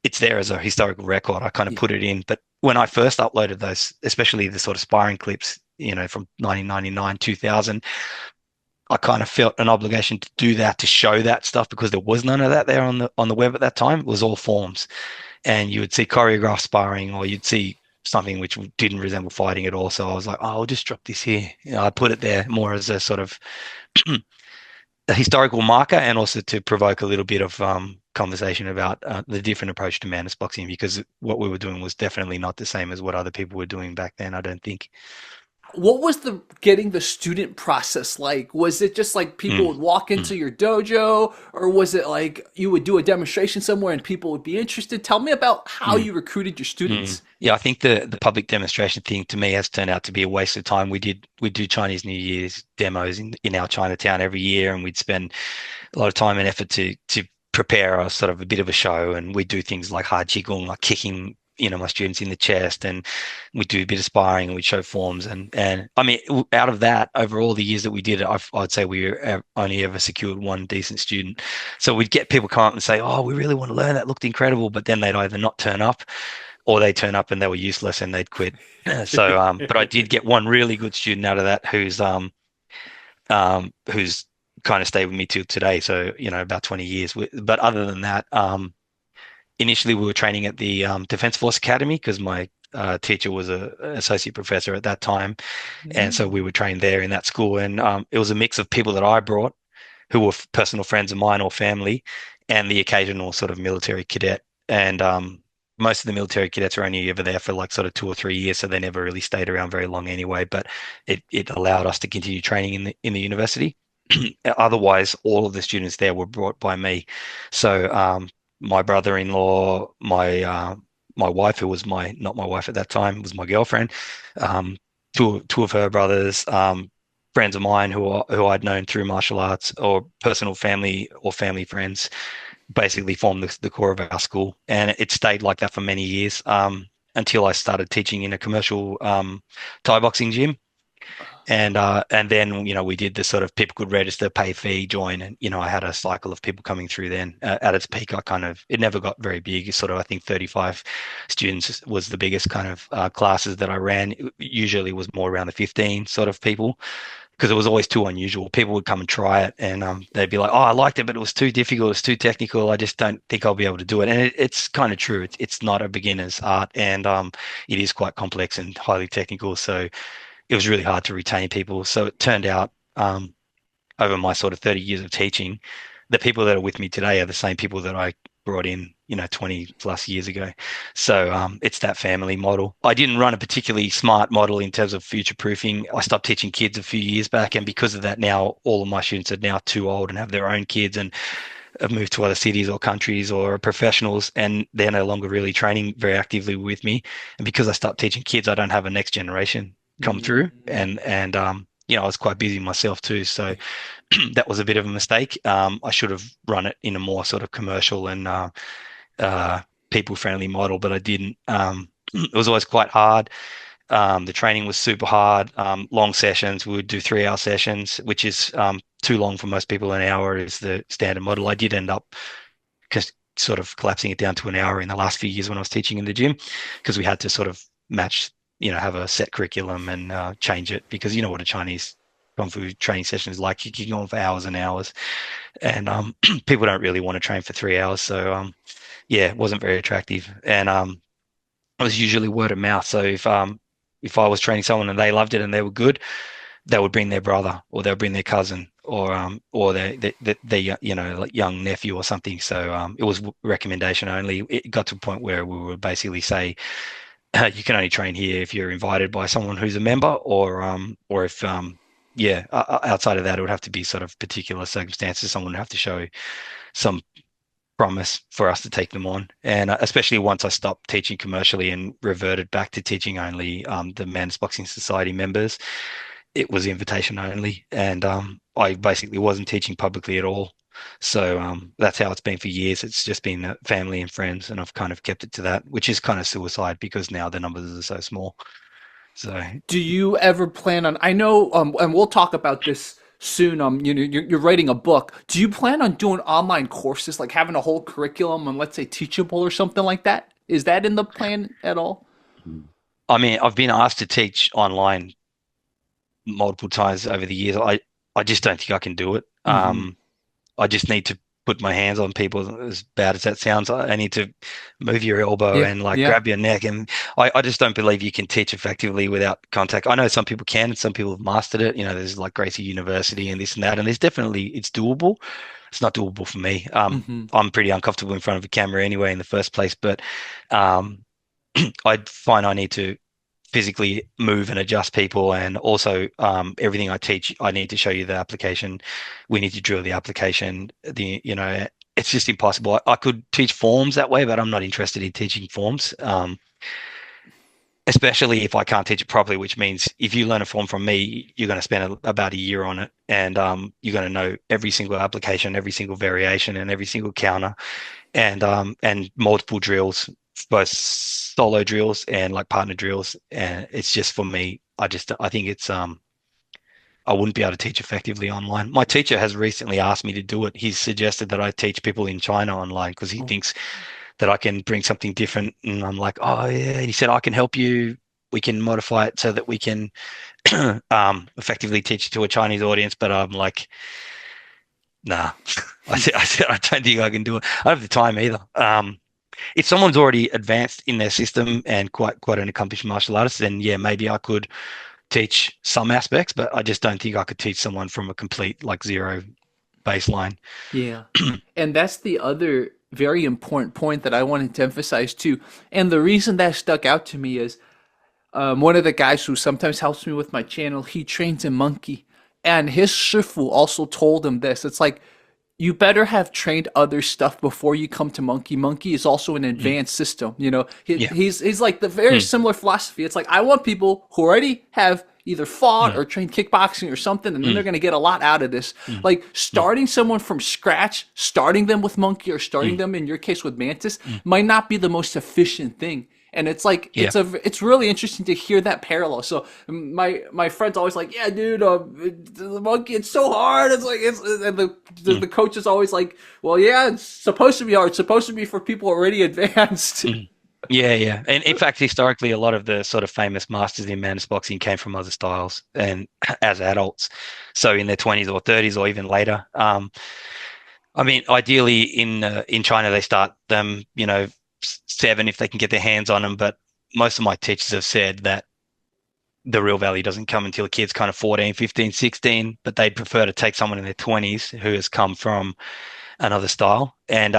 it's there as a historical record. I kind of Yeah. put it in. But when I first uploaded those, especially the sort of sparring clips, from 1999, 2000. I kind of felt an obligation to do that to show that stuff because there was none of that there on the web at that time. It was all forms, and you would see choreographed sparring, or you'd see something which didn't resemble fighting at all. So I was like, oh, I'll just drop this here. I put it there more as a sort of a historical marker, and also to provoke a little bit of conversation about the different approach to Mantis boxing because what we were doing was definitely not the same as what other people were doing back then. I don't think. What was the getting the student process like? Was it just like people Mm, would walk mm, into your dojo, or was it like you would do a demonstration somewhere and people would be interested? Tell me about how mm. you recruited your students. Yeah, I think the public demonstration thing to me has turned out to be a waste of time. We do Chinese New Year's demos in our Chinatown every year, and we'd spend a lot of time and effort to prepare a sort of a bit of a show. And we do things like hard qigong, like kicking, my students in the chest, and we do a bit of sparring and we show forms. And I mean, out of that, over all the years that we did it, I'd say only ever secured one decent student. So we'd get people come up and say, "Oh, we really want to learn. That looked incredible," but then they'd either not turn up or they turn up and they were useless and they'd quit. So, but I did get one really good student out of that who's kind of stayed with me till today. So, about 20 years. But other than that, initially we were training at the Defense Force Academy because my teacher was an associate professor at that time. And so we were trained there in that school. And it was a mix of people that I brought who were personal friends of mine or family and the occasional sort of military cadet. And most of the military cadets are only ever there for like sort of 2 or 3 years, so they never really stayed around very long anyway. But it allowed us to continue training in the university. Otherwise, all of the students there were brought by me. So my brother-in-law, my wife, who was my not my wife at that time, was my girlfriend, um, two of her brothers, friends of mine who I'd known through martial arts or personal family or family friends, basically formed the core of our school, and it stayed like that for many years. Until I started teaching in a commercial Thai boxing gym. And then we did the sort of people could register, pay fee, join, and I had a cycle of people coming through. Then at its peak, it never got very big. Sort of I think 35 students was the biggest kind of classes that I ran. It usually was more around the 15 sort of people because it was always too unusual. People would come and try it, and they'd be like, "Oh, I liked it, but it was too difficult. It's too technical. I just don't think I'll be able to do it." And it's kind of true. It's not a beginner's art, and it is quite complex and highly technical. So it was really hard to retain people. So it turned out over my sort of 30 years of teaching, the people that are with me today are the same people that I brought in, 20 plus years ago. So it's that family model. I didn't run a particularly smart model in terms of future proofing. I stopped teaching kids a few years back. And because of that, now all of my students are now too old and have their own kids and have moved to other cities or countries or are professionals, and they're no longer really training very actively with me. And because I stopped teaching kids, I don't have a next generation come through, and I was quite busy myself too, so that was a bit of a mistake. I should have run it in a more sort of commercial and people friendly model, but I didn't. It was always quite hard. The training was super hard. Long sessions. We would do 3-hour sessions, which is too long for most people. An hour is the standard model. I did end up sort of collapsing it down to an hour in the last few years when I was teaching in the gym, because we had to sort of match, have a set curriculum and change it, because you know what a Chinese Kung Fu training session is like. You can go on for hours and hours, and people don't really want to train for 3 hours. So yeah, it wasn't very attractive. And it was usually word of mouth. So if I was training someone and they loved it and they were good, they would bring their brother, or they'll bring their cousin, or their like young nephew or something. So it was recommendation only. It got to a point where we would basically say, you can only train here if you're invited by someone who's a member, or if outside of that, it would have to be sort of particular circumstances. Someone would have to show some promise for us to take them on. And especially once I stopped teaching commercially and reverted back to teaching only the Mantis Boxing Society members, it was invitation only, and I basically wasn't teaching publicly at all. So that's how it's been for years. It's just been family and friends, and I've kind of kept it to that, which is kind of suicide because now the numbers are so small. So Do you ever plan on? I know, and we'll talk about this soon. You're writing a book. Do you plan on doing online courses, like having a whole curriculum and let's say Teachable or something like that? Is that in the plan at all? I mean, I've been asked to teach online multiple times over the years. I just don't think I can do it. Hmm. I just need to put my hands on people. As bad as that sounds, I need to move your elbow Yeah, and like yeah. grab your neck. And I just don't believe you can teach effectively without contact. I know some people can, and some people have mastered it. There's like Gracie University and this and that, and it's doable. It's not doable for me. Hmm. I'm pretty uncomfortable in front of a camera anyway in the first place, but um, I find I need to physically move and adjust people. And also, everything I teach, I need to show you the application. We need to drill the application. It's just impossible. I could teach forms that way, but I'm not interested in teaching forms. Especially if I can't teach it properly, which means if you learn a form from me, you're going to spend about a year on it, and you're going to know every single application, every single variation, and every single counter, and multiple drills, both solo drills and like partner drills. And it's just for me, I think it's I wouldn't be able to teach effectively online. My teacher has recently asked me to do it. He's suggested that I teach people in China online because he thinks that I can bring something different. And I'm like, oh yeah. He said, I can help you. We can modify it so that we can effectively teach to a Chinese audience. But I'm like, nah, I said, I don't think I can do it. I don't have the time either. If someone's already advanced in their system and quite an accomplished martial artist, then yeah, maybe I could teach some aspects, but I just don't think I could teach someone from a complete like zero baseline. Yeah. And that's the other very important point that I wanted to emphasize too. And the reason that stuck out to me is one of the guys who sometimes helps me with my channel, he trains in Monkey. And his shifu also told him this. It's like, you better have trained other stuff before you come to Monkey. Monkey is also an mm, advanced system. You know, yeah, he's like the very mm, similar philosophy. It's like, I want people who already have either fought mm, or trained kickboxing or something, and then they're mm, going to get a lot out of this. mm, Like mm, starting someone from scratch, starting them with Monkey or starting mm, them in your case with Mantis mm. might not be the most efficient thing. And it's like Yeah. it's really interesting to hear that parallel. So my friends always like, yeah, dude, the Monkey, it's so hard. It's like it's and Mm, the coach is always like, well, yeah, it's supposed to be hard. It's supposed to be for people already advanced. mm. Yeah, yeah. And in fact, historically, a lot of the sort of famous masters in Mantis boxing came from other styles and as adults. So in their 20s or 30s or even later. I mean, ideally in China, they start them, 7 if they can get their hands on them. But most of my teachers have said that the real value doesn't come until a kid's kind of 14, 15, 16, but they'd prefer to take someone in their 20s who has come from another style. And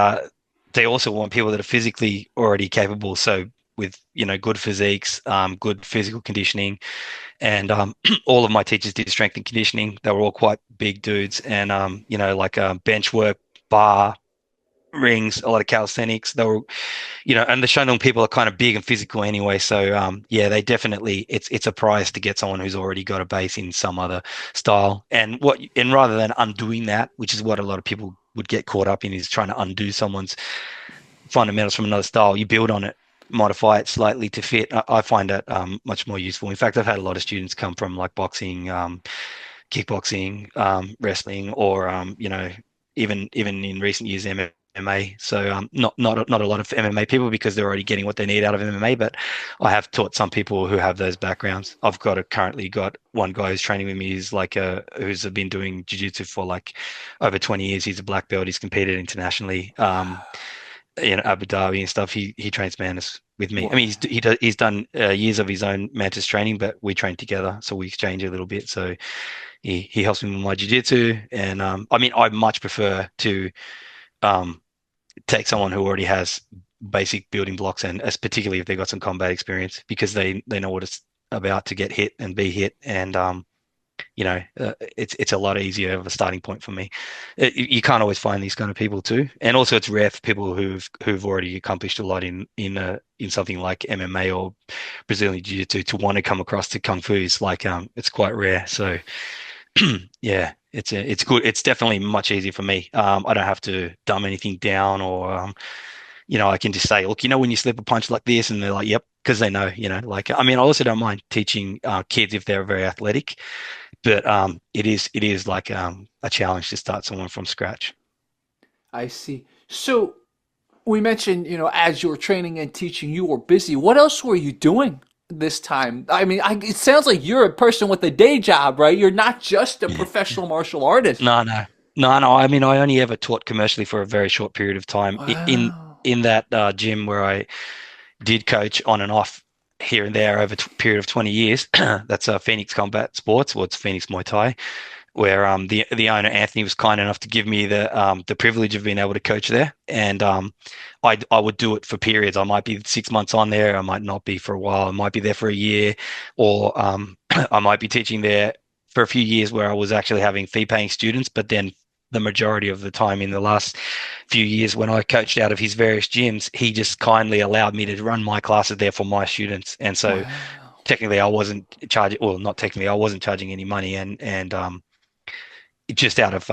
they also want people that are physically already capable. So with, good physiques, good physical conditioning. And all of my teachers did strength and conditioning. They were all quite big dudes and, like bench work, bar, rings, a lot of calisthenics. They were, and the Shandong people are kind of big and physical anyway. So yeah, they definitely it's a prize to get someone who's already got a base in some other style. And rather than undoing that, which is what a lot of people would get caught up in, is trying to undo someone's fundamentals from another style. You build on it, modify it slightly to fit. I find that much more useful. In fact, I've had a lot of students come from like boxing, kickboxing, wrestling, or even in recent years MMA. So not a lot of MMA people because they're already getting what they need out of MMA. But I have taught some people who have those backgrounds. I've currently got one guy who's training with me. He's like who's been doing jiu-jitsu for like over 20 years. He's a black belt. He's competed internationally. Abu Dhabi and stuff. He trains Mantis with me. I mean, he's done years of his own Mantis training, but we train together, so we exchange a little bit. So he helps me with my jiu-jitsu, and I mean, I much prefer to um, take someone who already has basic building blocks, and as particularly if they've got some combat experience, because they know what it's about to get hit and be hit, and it's a lot easier of a starting point for me. You can't always find these kind of people too, and also it's rare for people who've already accomplished a lot in something like MMA or Brazilian Jiu-Jitsu to want to come across to Kung Fu. It's like it's quite rare. So yeah, it's good. It's definitely much easier for me. I don't have to dumb anything down or I can just say, look, when you slip a punch like this, and they're like, yep, because they know, like, I mean, I also don't mind teaching kids if they're very athletic, but it is like a challenge to start someone from scratch. I see. So we mentioned, as you were training and teaching, you were busy. What else were you doing this time? I mean, it sounds like you're a person with a day job, right? You're not just a Yeah. professional martial artist. No, no, no, no. I mean, I only ever taught commercially for a very short period of time Wow. in that gym where I did coach on and off here and there over a period of 20 years. That's Phoenix Combat Sports, or it's Phoenix Muay Thai, where the owner Anthony was kind enough to give me the privilege of being able to coach there, and I would do it for periods. I might be 6 months on there, I might not be for a while, I might be there for a year, or I might be teaching there for a few years where I was actually having fee-paying students, but then the majority of the time in the last few years when I coached out of his various gyms, he just kindly allowed me to run my classes there for my students. And so Wow. technically I wasn't charging, well, not technically, I wasn't charging any money, and just out of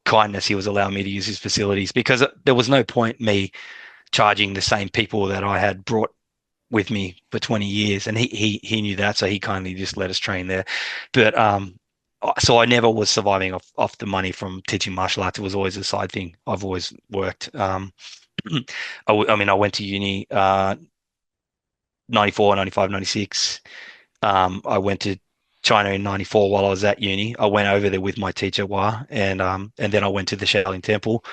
kindness, he was allowing me to use his facilities because there was no point me charging the same people that I had brought with me for 20 years, and he knew that, so he kindly just let us train there. But so I never was surviving off the money from teaching martial arts. It was always a side thing. I've always worked. I mean, I went to uni 94, 95, 96. I went to China in 94 while I was at uni. I went over there with my teacher, Hua, and then I went to the Shaolin Temple.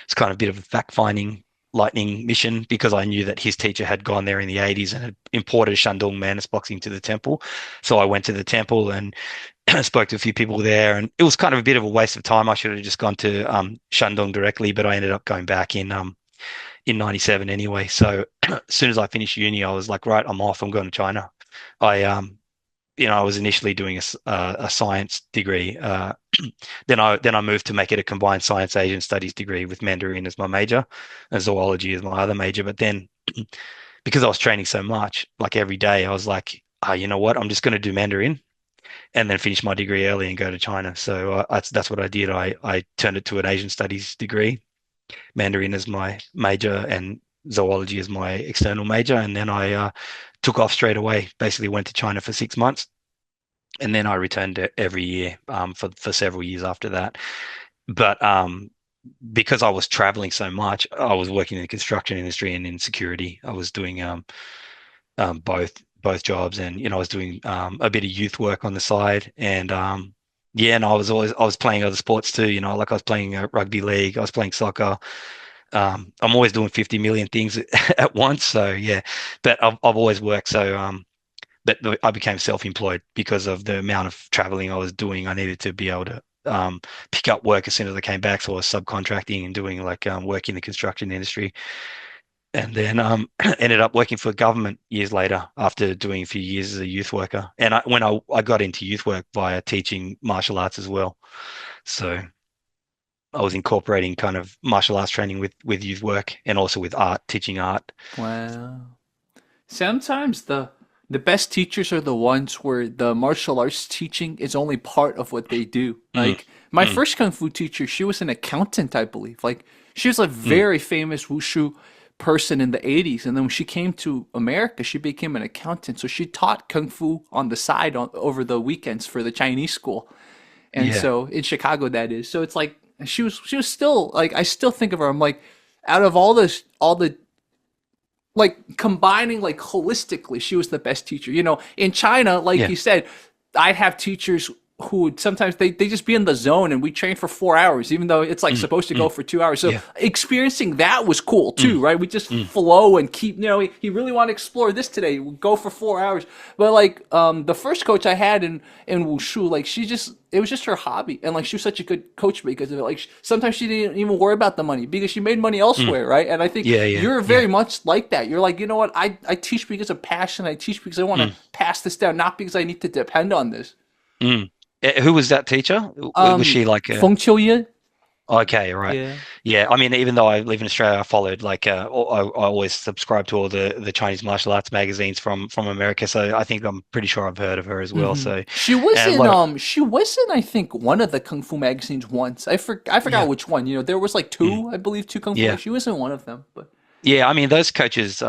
It's kind of a bit of a fact-finding lightning mission because I knew that his teacher had gone there in the 80s and had imported Shandong Mantis boxing to the temple. So I went to the temple and spoke to a few people there, and it was kind of a bit of a waste of time. I should have just gone to Shandong directly, but I ended up going back in 97 anyway. So as soon as I finished uni, I was like, right, I'm off. I'm going to China. I I was initially doing a science degree. Then I moved to make it a combined science Asian studies degree with Mandarin as my major, and zoology as my other major. But then, because I was training so much, like every day, I was like, oh, you know what? I'm just going to do Mandarin and then finish my degree early and go to China. So that's what I did. I turned it to an Asian studies degree, Mandarin as my major, and zoology as my external major. And then I took off straight away. Basically, went to China for 6 months, and then I returned every year for several years after that. But because I was traveling so much, I was working in the construction industry and in security. I was doing both jobs, and I was doing a bit of youth work on the side, and yeah, and I was playing other sports too. Like I was playing rugby league, I was playing soccer. I'm always doing 50 million things at once. So yeah, but I've always worked. So but I became self-employed because of the amount of traveling I was doing. I needed to be able to pick up work as soon as I came back. So I was subcontracting and doing like work in the construction industry, and then ended up working for government years later after doing a few years as a youth worker. And when I got into youth work via teaching martial arts as well. So I was incorporating kind of martial arts training with youth work and also with art, teaching art. Wow. Sometimes the best teachers are the ones where the martial arts teaching is only part of what they do. Mm, Like my mm, first kung fu teacher, she was an accountant, I believe. Like she was a mm, very famous wushu person in the 80s, and then when she came to America, she became an accountant. So she taught kung fu on the side over the weekends for the Chinese school. And yeah. so in Chicago, that is. So it's like she was still like, I still think of her. I'm like, out of all the like combining like holistically, she was the best teacher. In China, like Yeah. you said, I'd have teachers who would sometimes they just be in the zone, and we train for 4 hours, even though it's like Mm, supposed to go mm, for 2 hours. So yeah. experiencing that was cool Mm, too, right? We just mm, flow and keep, he really wanted to explore this today. We go for 4 hours. But like the first coach I had in Wushu, like it was just her hobby, and like she was such a good coach because of it. Like sometimes she didn't even worry about the money because she made money mm. elsewhere, right? And I think Yeah, yeah, you're yeah. very much like that. You're like, you know what? I teach because of passion. I teach because I want to Mm, pass this down, not because I need to depend on this. mm. Who was that teacher? Was she like a? Feng Qiu. Okay, right. Yeah. Yeah, I mean, even though I live in Australia, I followed like I always subscribe to all the Chinese martial arts magazines from America. So I think I'm pretty sure I've heard of her as well. Hmm. So, She was and in like, I think one of the kung fu magazines once. I forgot yeah, which one. There was like mm, two, I believe, two kung fu. yeah, She was in one of them, but yeah. I mean, those coaches,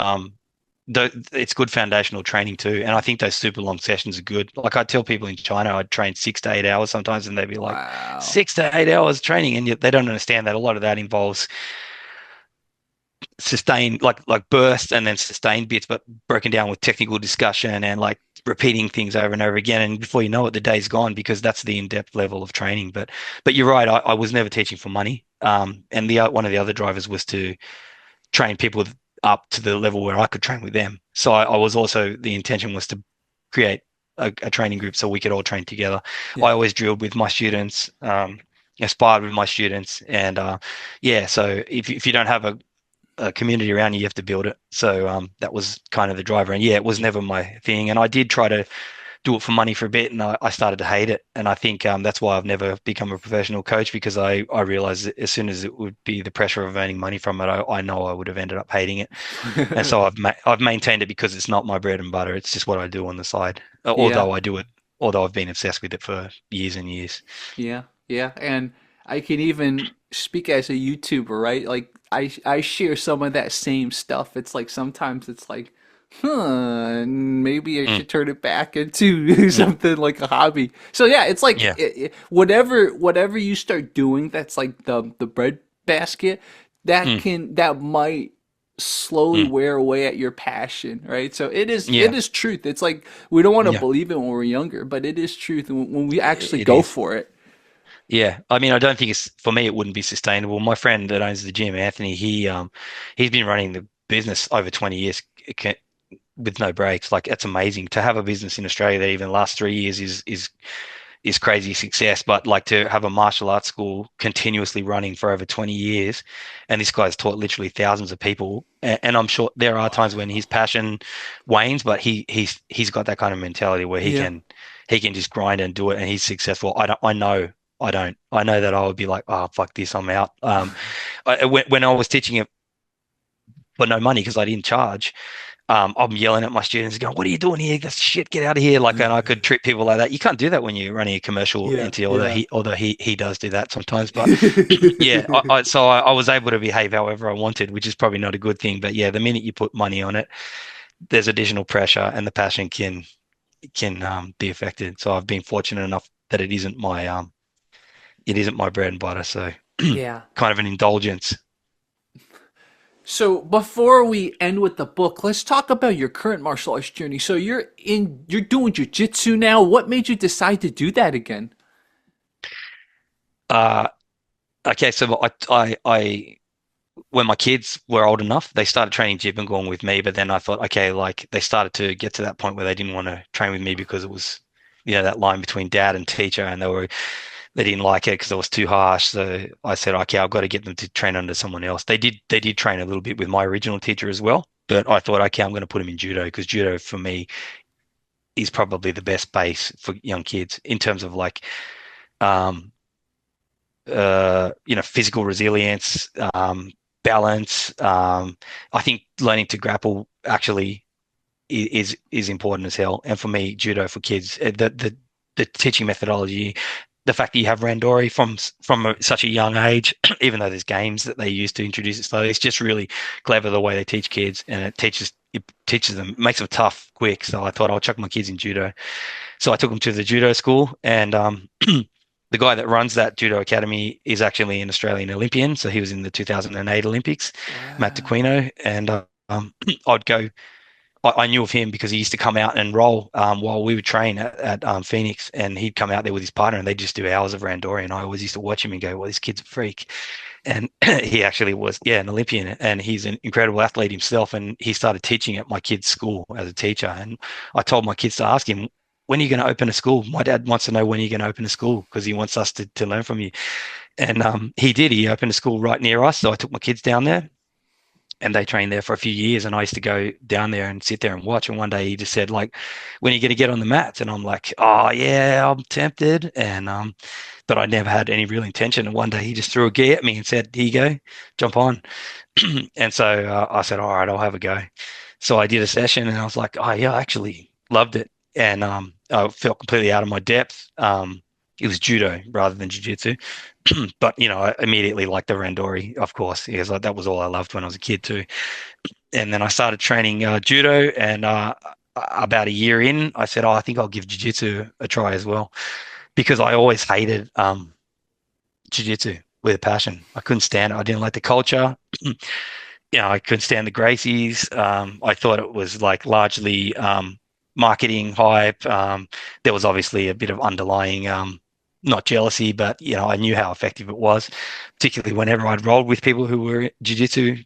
it's good foundational training too. And I think those super long sessions are good. Like I tell people in China, I'd train 6 to 8 hours sometimes, and they'd be like, wow. 6 to 8 hours training, and yet they don't understand that a lot of that involves sustained like bursts and then sustained bits, but broken down with technical discussion and like repeating things over and over again. And before you know it, the day's gone because that's the in-depth level of training. But you're right. I was never teaching for money. And the one of the other drivers was to train people up to the level where I could train with them. So I was also the intention was to create a training group so we could all train together. Yeah. I always drilled with my students. Aspired with my students, and yeah. So if you don't have a community around you, you have to build it. So that was kind of the driver. And yeah, it was never my thing. And I did try to do it for money for a bit, and I started to hate it. And I think that's why I've never become a professional coach because I realized that as soon as it would be the pressure of earning money from it, I know I would have ended up hating it. And so I've maintained it because it's not my bread and butter. It's just what I do on the side. Yeah. Although I do it, although I've been obsessed with it for years and years. Yeah, yeah, and I can even speak as a YouTuber, right? Like I share some of that same stuff. It's like sometimes it's like, maybe I Mm, should turn it back into mm, something like a hobby. So yeah, it's like yeah, whatever you start doing that's like the bread basket mm, that might slowly mm, wear away at your passion, right? So it yeah, is truth. It's like we don't want to yeah. believe it when we're younger, but it is truth when we actually It go is. for it. Yeah, I mean, I don't think it's for me. It wouldn't be sustainable. My friend that owns the gym, Anthony, he's been running the business over 20 years with no breaks. Like it's amazing to have a business in Australia that even lasts 3 years is is crazy success. But like to have a martial arts school continuously running for over 20 years, and this guy's taught literally thousands of people. And I'm sure there are times when his passion wanes, but he's got that kind of mentality where Yeah. he can just grind and do it, and he's successful. I don't. I know that I would be like, oh, fuck this, I'm out. When I was teaching it for no money because I didn't charge, I'm yelling at my students, going, "What are you doing here? That's shit. Get out of here!" Like, and I could treat people like that. You can't do that when you're running a commercial Yeah. entity, Yeah. although he does do that sometimes. But yeah, I was able to behave however I wanted, which is probably not a good thing. But yeah, the minute you put money on it, there's additional pressure, and the passion can be affected. So I've been fortunate enough that it isn't my bread and butter. So Yeah. kind of an indulgence. So before we end with the book, let's talk about your current martial arts journey. So you're doing jujitsu now. What made you decide to do that again? Uh, okay, so I when my kids were old enough, they started training Jip and Gong with me. But then I thought, okay, like they started to get to that point where they didn't want to train with me because it was, that line between dad and teacher, and they didn't like it because it was too harsh. So I said, okay, I've got to get them to train under someone else. They did train a little bit with my original teacher as well. But I thought, okay, I'm going to put them in judo because judo for me is probably the best base for young kids in terms of like um, physical resilience, balance. I think learning to grapple actually is important as hell. And for me, judo for kids, the teaching methodology, the fact that you have randori from such a young age, even though there's games that they use to introduce it slowly, it's just really clever the way they teach kids, and it teaches them, makes them tough quick. So I thought I'll chuck my kids in judo. So I took them to the judo school, and the guy that runs that judo academy is actually an Australian Olympian. So he was in the 2008 Olympics, Matt Wow. DeQuino. And I'd go, I knew of him because he used to come out and roll while we would train at Phoenix. And he'd come out there with his partner and they'd just do hours of Randori. And I always used to watch him and go, well, this kid's a freak. And he actually was, yeah, an Olympian. And he's an incredible athlete himself. And he started teaching at my kid's school as a teacher. And I told my kids to ask him, when are you going to open a school? My dad wants to know when you're going to open a school because he wants us to learn from you. And he did. He opened a school right near us. So I took my kids down there and they trained there for a few years. And I used to go down there and sit there and watch. And one day he just said, like, when are you going to get on the mats? And I'm like, oh, yeah, I'm tempted. And, but I never had any real intention. And one day he just threw a gi at me and said, here you go, jump on. And so I said, all right, I'll have a go. So I did a session and I was like, oh, yeah, I actually loved it. And I felt completely out of my depth. It was judo rather than jiu-jitsu. But, I immediately liked the randori, of course, because that was all I loved when I was a kid too. And then I started training judo, and about a year in, I said, oh, I think I'll give jiu-jitsu a try as well, because I always hated jiu-jitsu with a passion. I couldn't stand it. I didn't like the culture. I couldn't stand the Gracies. I thought it was like largely marketing hype. There was obviously a bit of underlying not jealousy, but I knew how effective it was, particularly whenever I'd rolled with people who were jiu-jitsu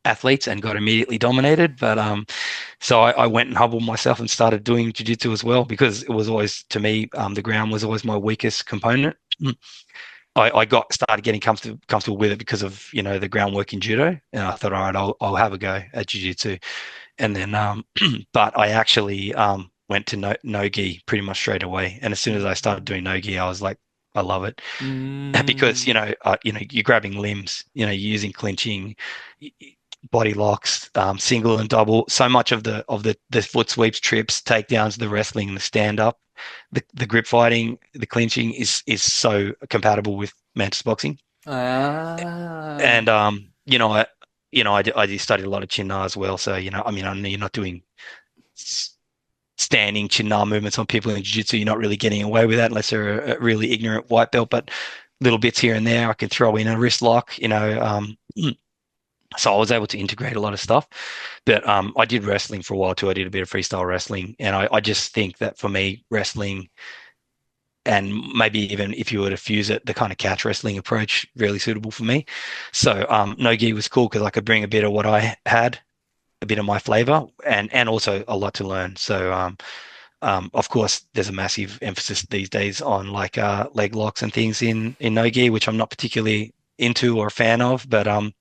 athletes and got immediately dominated. But so I went and humbled myself and started doing jiu-jitsu as well, because it was always, to me, the ground was always my weakest component. I started getting comfortable with it because of the groundwork in judo, and I thought, all right, I'll have a go at jiu-jitsu. And then but I actually went to no-gi pretty much straight away. And as soon as I started doing no-gi, I was like, I love it. Because Mm. you're grabbing limbs, you're using clinching, body locks, single and double. So much of the foot sweeps, trips, takedowns, the wrestling, the stand up, the grip fighting, the clinching is so compatible with Mantis Boxing. Ah. And I just studied a lot of Chin Na as well. So I mean, I know you're not doing standing Chin Na movements on people in jiu-jitsu. You're not really getting away with that unless they're a really ignorant white belt. But little bits here and there, I can throw in a wrist lock. So I was able to integrate a lot of stuff. But I did wrestling for a while too. I did a bit of freestyle wrestling, and I just think that for me, wrestling, and maybe even if you were to fuse it, the kind of catch wrestling approach, really suitable for me. So no gi was cool because I could bring a bit of what I had, a bit of my flavor, and also a lot to learn. So Of course, there's a massive emphasis these days on like leg locks and things in no gi, which I'm not particularly into or a fan of. But I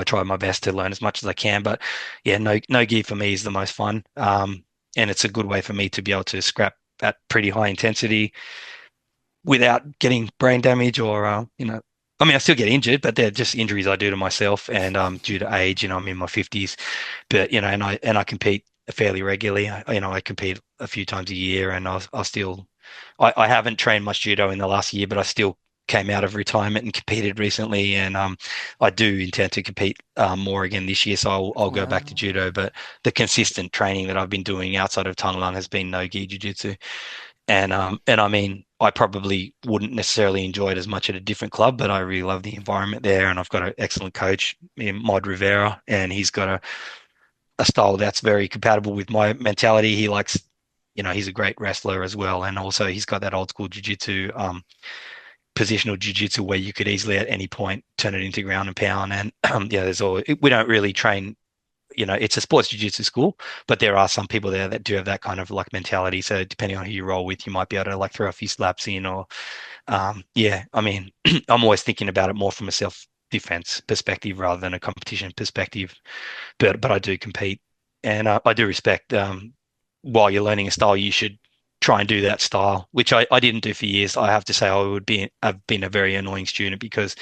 try my best to learn as much as I can. But yeah, no gi for me is the most fun. And it's a good way for me to be able to scrap at pretty high intensity without getting brain damage or I mean, I still get injured, but they're just injuries I do to myself, and due to age, I'm in my 50s, but and I compete fairly regularly. I compete a few times a year, and I still I haven't trained much judo in the last year, but I still came out of retirement and competed recently, and I do intend to compete more again this year, so I'll go back to Wow. judo. But the consistent training that I've been doing outside of Tang Lang has been no gi jiu-jitsu. And I mean, I probably wouldn't necessarily enjoy it as much at a different club, but I really love the environment there. And I've got an excellent coach in Mod Rivera, and he's got a style that's very compatible with my mentality. He likes, he's a great wrestler as well. And also he's got that old school jiu-jitsu, positional jiu-jitsu where you could easily at any point turn it into ground and pound. And yeah, we don't really train, it's a sports jiu-jitsu school, but there are some people there that do have that kind of like mentality. So depending on who you roll with, you might be able to like throw a few slaps in or, yeah, I mean, I'm always thinking about it more from a self-defense perspective rather than a competition perspective. But I do compete, and I do respect. While you're learning a style, you should try and do that style, which I didn't do for years. I have to say, I've been a very annoying student because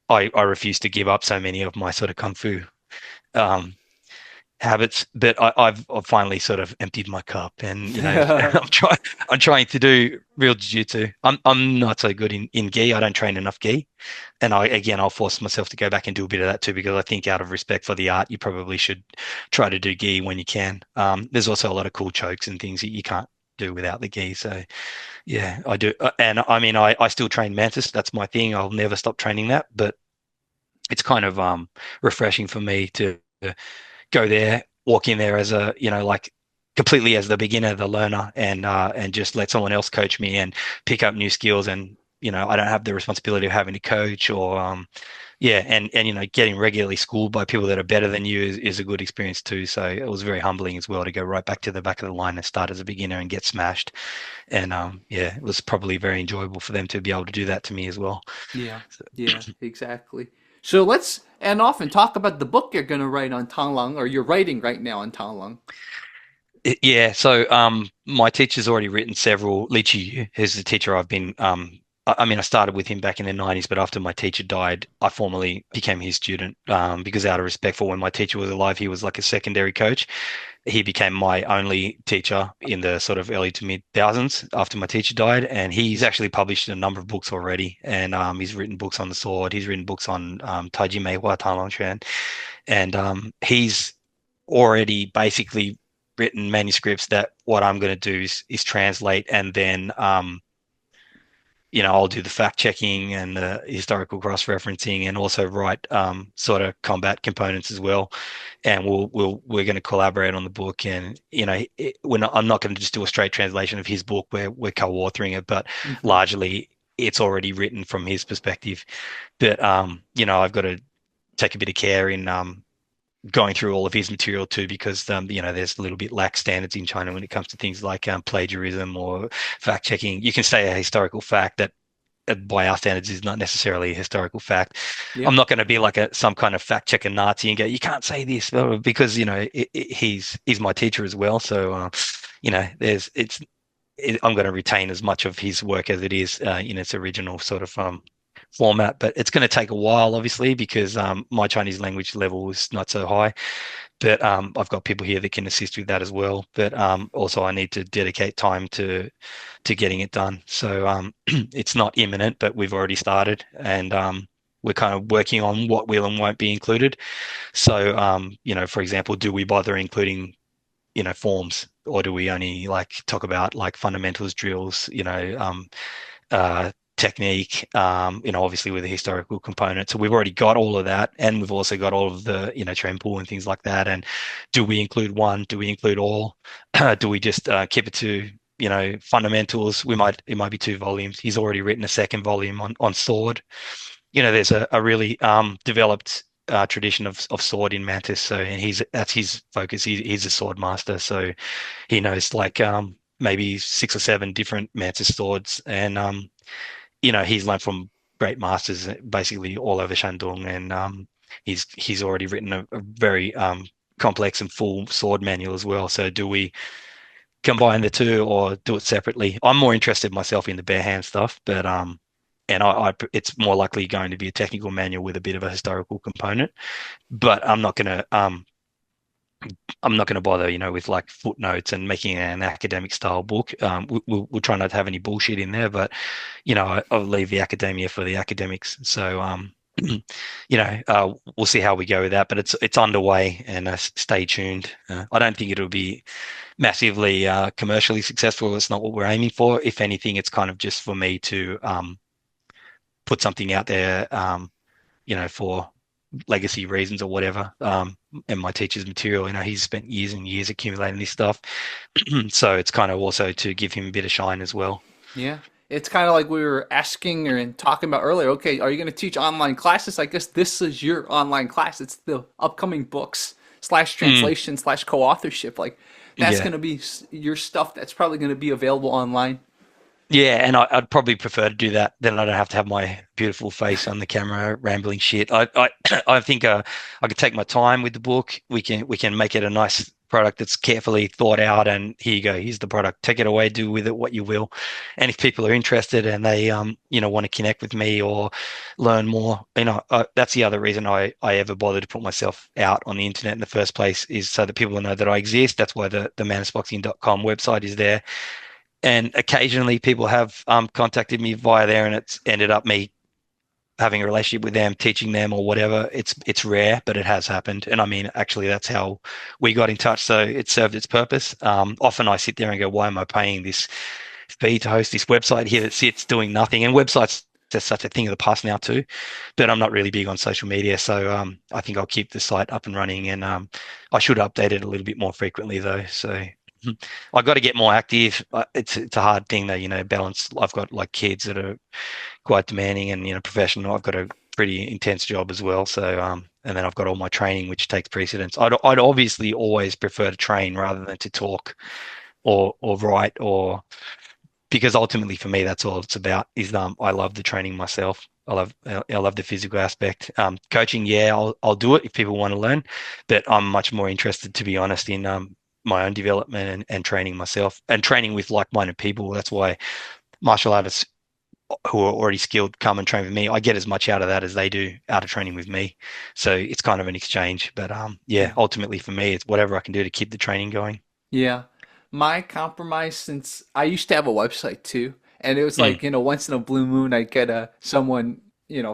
I refuse to give up so many of my sort of kung fu. Um, Habits, but I've finally sort of emptied my cup, and I'm trying to do real jiu-jitsu. I'm not so good in gi. I don't train enough gi, and I'll force myself to go back and do a bit of that too because I think out of respect for the art, you probably should try to do gi when you can. There's also a lot of cool chokes and things that you can't do without the gi. So yeah, I do, and I mean I still train Mantis. That's my thing. I'll never stop training that, but it's kind of refreshing for me to go there, walk in there as like completely as the beginner, the learner, and just let someone else coach me and pick up new skills. And I don't have the responsibility of having to coach or yeah, and getting regularly schooled by people that are better than you is a good experience too. So it was very humbling as well to go right back to the back of the line and start as a beginner and get smashed. And yeah, it was probably very enjoyable for them to be able to do that to me as well. Yeah, So, yeah, exactly. So let's end off and talk about the book you're going to write on Tonglang, or you're writing right now on Tonglang. Yeah, so my teacher's already written several. Li Chi, who's the teacher I've been I mean I started with him back in the 90s, but after my teacher died, I formally became his student because out of respect for when my teacher was alive, he was like a secondary coach. He became my only teacher in the sort of early to mid thousands after my teacher died, and he's actually published a number of books already. And he's written books on the sword, he's written books on Taiji Meiwa, Tai Long Chuan, and he's already basically written manuscripts that what I'm going to do is translate and then I'll do the fact checking and the historical cross referencing and also write sort of combat components as well. And we're going to collaborate on the book. And I'm not going to just do a straight translation of his book. We're co-authoring it, but Hmm. largely it's already written from his perspective. But I've got to take a bit of care in going through all of his material too, because there's a little bit lax standards in China when it comes to things like plagiarism or fact checking. You can say a historical fact that by our standards is not necessarily a historical fact. I'm Yeah. not going to be like some kind of fact checker Nazi and go, you can't say this because he's my teacher as well. So there's I'm going to retain as much of his work as it is in its original sort of format, but it's going to take a while, obviously, because my Chinese language level is not so high. But I've got people here that can assist with that as well. But also, I need to dedicate time to getting it done. So it's not imminent, but we've already started, and we're kind of working on what will and won't be included. So for example, do we bother including forms, or do we only like talk about like fundamentals drills, technique, obviously with a historical component. So we've already got all of that, and we've also got all of the, trend pool and things like that. And do we include one? Do we include all? Do we just keep it to, fundamentals? It might be 2 volumes. He's already written a second volume on sword. There's a really developed tradition of sword in Mantis. So, and that's his focus. He's a sword master, so he knows like maybe 6 or 7 different Mantis swords, and he's learned from great masters basically all over Shandong, and he's already written a very complex and full sword manual as well. So, do we combine the two or do it separately? I'm more interested myself in the bare hand stuff, but and it's more likely going to be a technical manual with a bit of a historical component. But I'm not going to bother, with like footnotes and making an academic style book. We'll try not to have any bullshit in there, but I'll leave the academia for the academics. So we'll see how we go with that. But it's underway, and stay tuned. I don't think it'll be massively commercially successful. It's not what we're aiming for. If anything, it's kind of just for me to put something out there, for legacy reasons or whatever. And my teacher's material, he's spent years and years accumulating this stuff. So it's kind of also to give him a bit of shine as well. Yeah. It's kind of like we were asking and talking about earlier. Okay, are you going to teach online classes? I guess this is your online class. It's the upcoming books slash Mm, translation slash co-authorship. Like that's yeah. going to be your stuff that's probably going to be available online. Yeah, and I'd probably prefer to do that. Then I don't have to have my beautiful face on the camera rambling shit. I think I could take my time with the book. We can make it a nice product that's carefully thought out. And here you go. Here's the product. Take it away. Do with it what you will. And if people are interested and they want to connect with me or learn more, that's the other reason I ever bothered to put myself out on the internet in the first place, is so that people know that I exist. That's why the mantisboxing.com website is there, and occasionally people have contacted me via there, and it's ended up me having a relationship with them, teaching them or whatever. It's rare, but it has happened. And I mean, actually, that's how we got in touch. So it served its purpose. Often I sit there and go, why am I paying this fee to host this website here that sits doing nothing? And websites, there's such a thing of the past now too, but I'm not really big on social media. So I think I'll keep the site up and running, and I should update it a little bit more frequently though. So I got to get more active. It's a hard thing though, balance. I've got like kids that are quite demanding, and professional. I've got a pretty intense job as well. So and then I've got all my training, which takes precedence. I'd obviously always prefer to train rather than to talk or write, or because ultimately for me that's all it's about. Is I love the training myself. I love the physical aspect. Coaching, yeah, I'll do it if people want to learn, but I'm much more interested, to be honest, in my own development and training myself and training with like-minded people. That's why martial artists who are already skilled come and train with me. I get as much out of that as they do out of training with me. So it's kind of an exchange. But yeah, Yeah. ultimately for me, it's whatever I can do to keep the training going. Yeah. My compromise, since I used to have a website too, and it was Mm, like, once in a blue moon I'd get someone,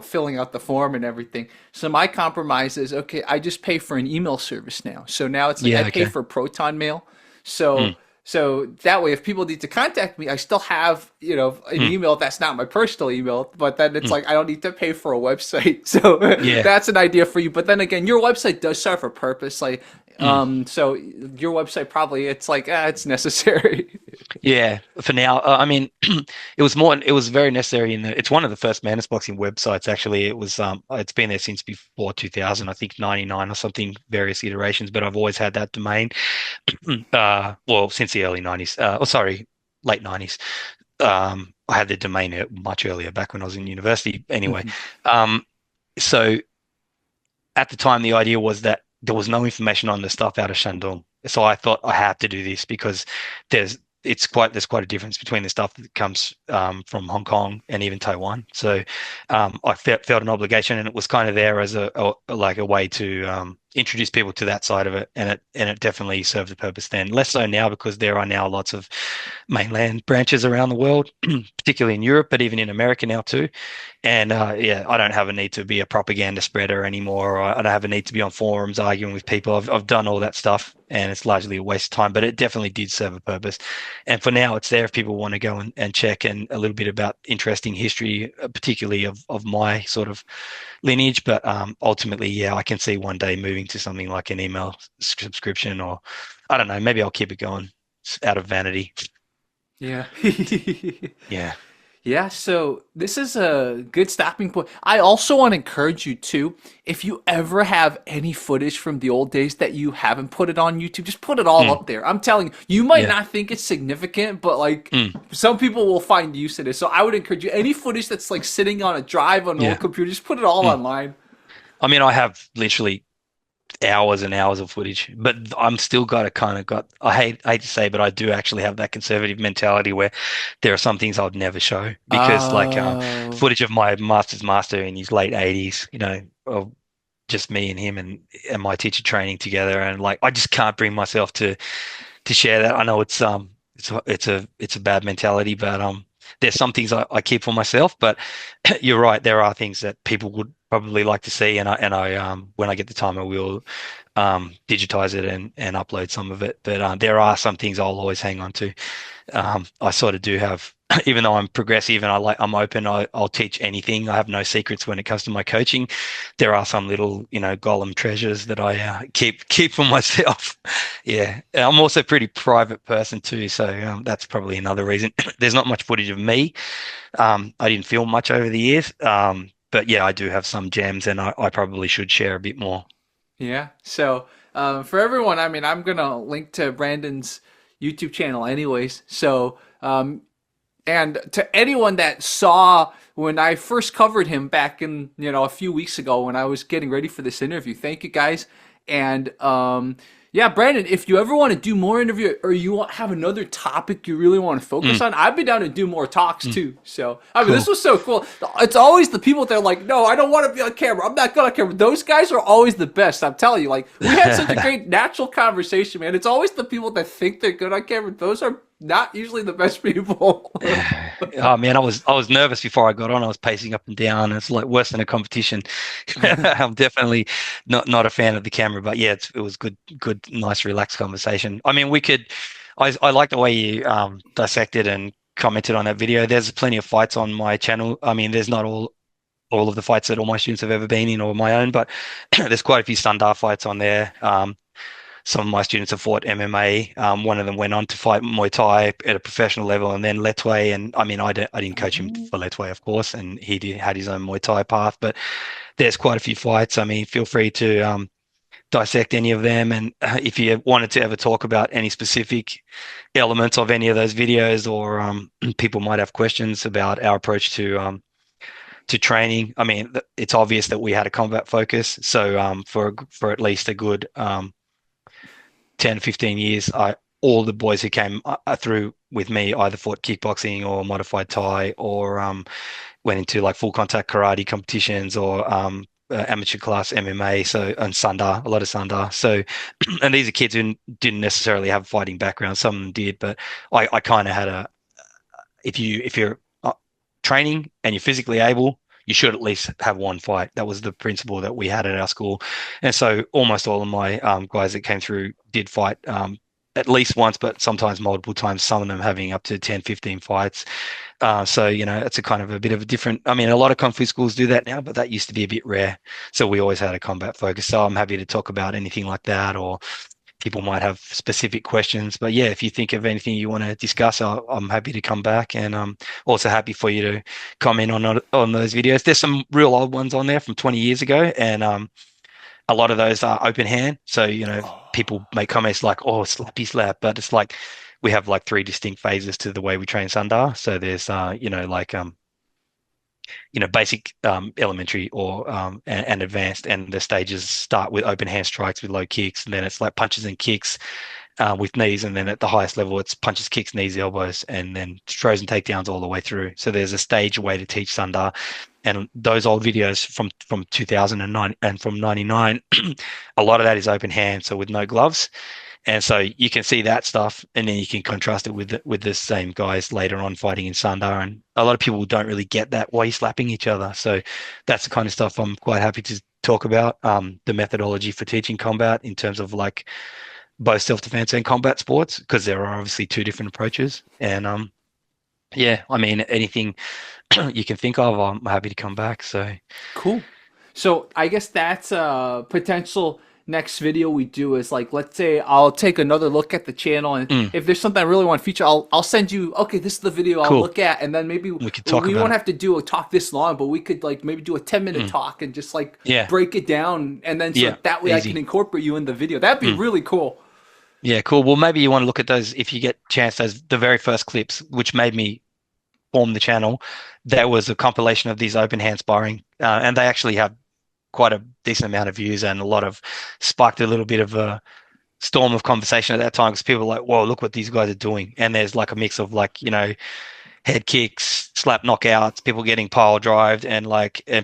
filling out the form and everything. So my compromise is, okay, I just pay for an email service now. So now it's like I yeah, pay okay. for Proton Mail. So Mm, so that way if people need to contact me, I still have, an mm, email that's not my personal email, but then it's mm. like I don't need to pay for a website. So Yeah. that's an idea for you. But then again, your website does serve a purpose. Like Mm. so your website probably it's like it's necessary. Yeah, for now, I mean, it was very necessary it's one of the first Mantis Boxing websites, actually. It's been there since before 2000, I think 99 or something, various iterations, but I've always had that domain, well, since the early 90s, sorry, late 90s. I had the domain much earlier, back when I was in university anyway. Mhm. Um, so at the time, the idea was that there was no information on the stuff out of Shandong. So I thought I had to do this because there's there's quite a difference between the stuff that comes from Hong Kong and even Taiwan. So I felt an obligation, and it was kind of there as like a way to introduce people to that side of it, and it definitely served the purpose then. Less so now, because there are now lots of mainland branches around the world, particularly in Europe, but even in America now too. And yeah, I don't have a need to be a propaganda spreader anymore. Or I don't have a need to be on forums arguing with people. I've done all that stuff, and it's largely a waste of time, but it definitely did serve a purpose. And for now, it's there if people want to go and check and a little bit about interesting history, particularly of my sort of lineage. But ultimately, yeah, I can see one day moving to something like an email subscription, or I don't know, maybe I'll keep it going out of vanity. Yeah. Yeah. Yeah, so this is a good stopping point. I also want to encourage you too, if you ever have any footage from the old days that you haven't put it on YouTube, just put it all Mm, up there. I'm telling you, you might yeah. not think it's significant, but like Mm, some people will find use in it. So I would encourage you, any footage that's like sitting on a drive on an yeah. old computer, just put it all Mm. online. I mean, I have literally hours and hours of footage, but I'm still got a kind of got. I hate to say, but I do actually have that conservative mentality where there are some things I'd never show because, like, Oh, footage of my master's master in his late 80s, of just me and him and my teacher training together, and like I just can't bring myself to share that. I know it's a bad mentality, but there's some things I keep for myself. But you're right, there are things that people would probably like to see, and I when I get the time, I will digitize it and upload some of it. But there are some things I'll always hang on to. I sort of do have, even though I'm progressive and I'm open, I'll teach anything. I have no secrets when it comes to my coaching. There are some little, golem treasures that I keep for myself. Yeah, I'm also a pretty private person too, so that's probably another reason. There's not much footage of me. I didn't film much over the years, but yeah, I do have some gems, and I probably should share a bit more. yeah. So for everyone, I mean, I'm gonna link to Brandon's YouTube channel anyways. So and to anyone that saw when I first covered him back in, a few weeks ago when I was getting ready for this interview, thank you guys. And yeah, Brandon, if you ever want to do more interview or you want have another topic you really want to focus Mm, on, I'd be down to do more talks mm, too. So I mean, this cool. was so cool. It's always the people that are like, no, I don't want to be on camera. I'm not good on camera. Those guys are always the best. I'm telling you, like we had such a great natural conversation, man. It's always the people that think they're good on camera. Those are not usually the best people. Oh man, I was nervous before I got on. I was pacing up and down. It's like worse than a competition. I'm definitely not a fan of the camera, but yeah, it was good, nice, relaxed conversation. I mean, we could. I like the way you dissected and commented on that video. There's plenty of fights on my channel. I mean, there's not all of the fights that all my students have ever been in or my own, but there's quite a few Sundar fights on there. Some of my students have fought MMA. One of them went on to fight Muay Thai at a professional level, and then Letway. And I mean, I didn't coach him for Letway, of course, and had his own Muay Thai path. But there's quite a few fights. I mean, feel free to dissect any of them, and if you wanted to ever talk about any specific elements of any of those videos, or people might have questions about our approach to training. I mean, it's obvious that we had a combat focus. So for at least a good 10, 15 years, all the boys who came through with me either fought kickboxing or modified Thai or went into like full contact karate competitions or amateur class MMA. So, and Sundar, a lot of Sundar. So, and these are kids who didn't necessarily have a fighting background. Some of them did, but I kind of had if you're training and you're physically able, you should at least have one fight. That was the principle that we had at our school. And so almost all of my guys that came through did fight at least once, but sometimes multiple times, some of them having up to 10, 15 fights. So, it's a kind of a bit of a different, I mean, a lot of Kung Fu schools do that now, but that used to be a bit rare. So we always had a combat focus. So I'm happy to talk about anything like that, or people might have specific questions. But yeah, if you think of anything you want to discuss, I'm happy to come back, and also happy for you to comment on those videos. There's some real old ones on there from 20 years ago, and a lot of those are open hand. So people make comments like, "Oh, slappy slap," but it's like we have like three distinct phases to the way we train Sundar. So there's like basic, elementary, or and advanced, and the stages start with open hand strikes with low kicks, and then it's like punches and kicks with knees, and then at the highest level it's punches, kicks, knees, elbows, and then throws and takedowns all the way through. So there's a stage way to teach Sundar, and those old videos from 2009 and from 99, a lot of that is open hand, so with no gloves. And so you can see that stuff, and then you can contrast it with the same guys later on fighting in Sundar. And a lot of people don't really get that, why you're slapping each other. So that's the kind of stuff I'm quite happy to talk about. The methodology for teaching combat in terms of like both self-defense and combat sports, because there are obviously two different approaches. And yeah, I mean, anything you can think of, I'm happy to come back. So Cool. So I guess that's a potential next video we do is like, let's say I'll take another look at the channel, and Mm, if there's something I really want to feature, I'll send you, okay, this is the video I'll cool. look at, and then maybe We could talk we about won't it. have to do a talk this long, but we could like maybe do a 10-minute Mm, talk and just like yeah. break it down, and then so Yeah. that way I can Easy. incorporate you in the video. That'd be Mm. really cool. Yeah, cool. Well, maybe you want to look at those if you get chance, those the very first clips, which made me form the channel. That was a compilation of these open hand sparring, and they actually have quite a decent amount of views and a lot of sparked a little bit of a storm of conversation at that time because people were like, "Whoa, look what these guys are doing!" And there's like a mix of like head kicks, slap knockouts, people getting pile drived, and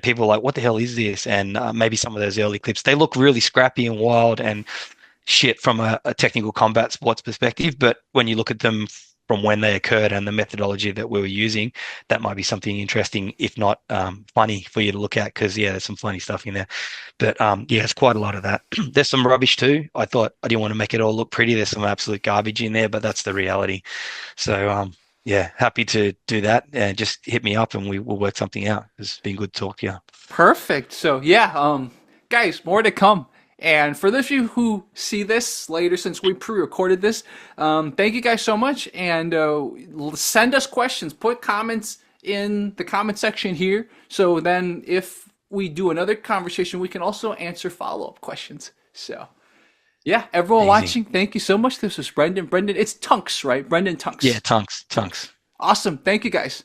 people are like, "What the hell is this?" And maybe some of those early clips, they look really scrappy and wild and shit from a technical combat sports perspective, but when you look at them from when they occurred and the methodology that we were using, that might be something interesting, if not funny for you to look at, because yeah, there's some funny stuff in there. But yeah, it's quite a lot of that. There's some rubbish too. I thought I didn't want to make it all look pretty. There's some absolute garbage in there, but that's the reality. So yeah, happy to do that, and just hit me up and we will work something out. It's been good to talk to you. Perfect. So yeah, guys, more to come. And for those of you who see this later, since we pre-recorded this, thank you guys so much. And send us questions. Put comments in the comment section here. So then, if we do another conversation, we can also answer follow-up questions. So yeah, everyone Easy. watching, thank you so much. This was Brendan. Brendan, it's Tunks, right? Brendan Tunks. Yeah, Tunks, Tunks. Tunks. Awesome. Thank you guys.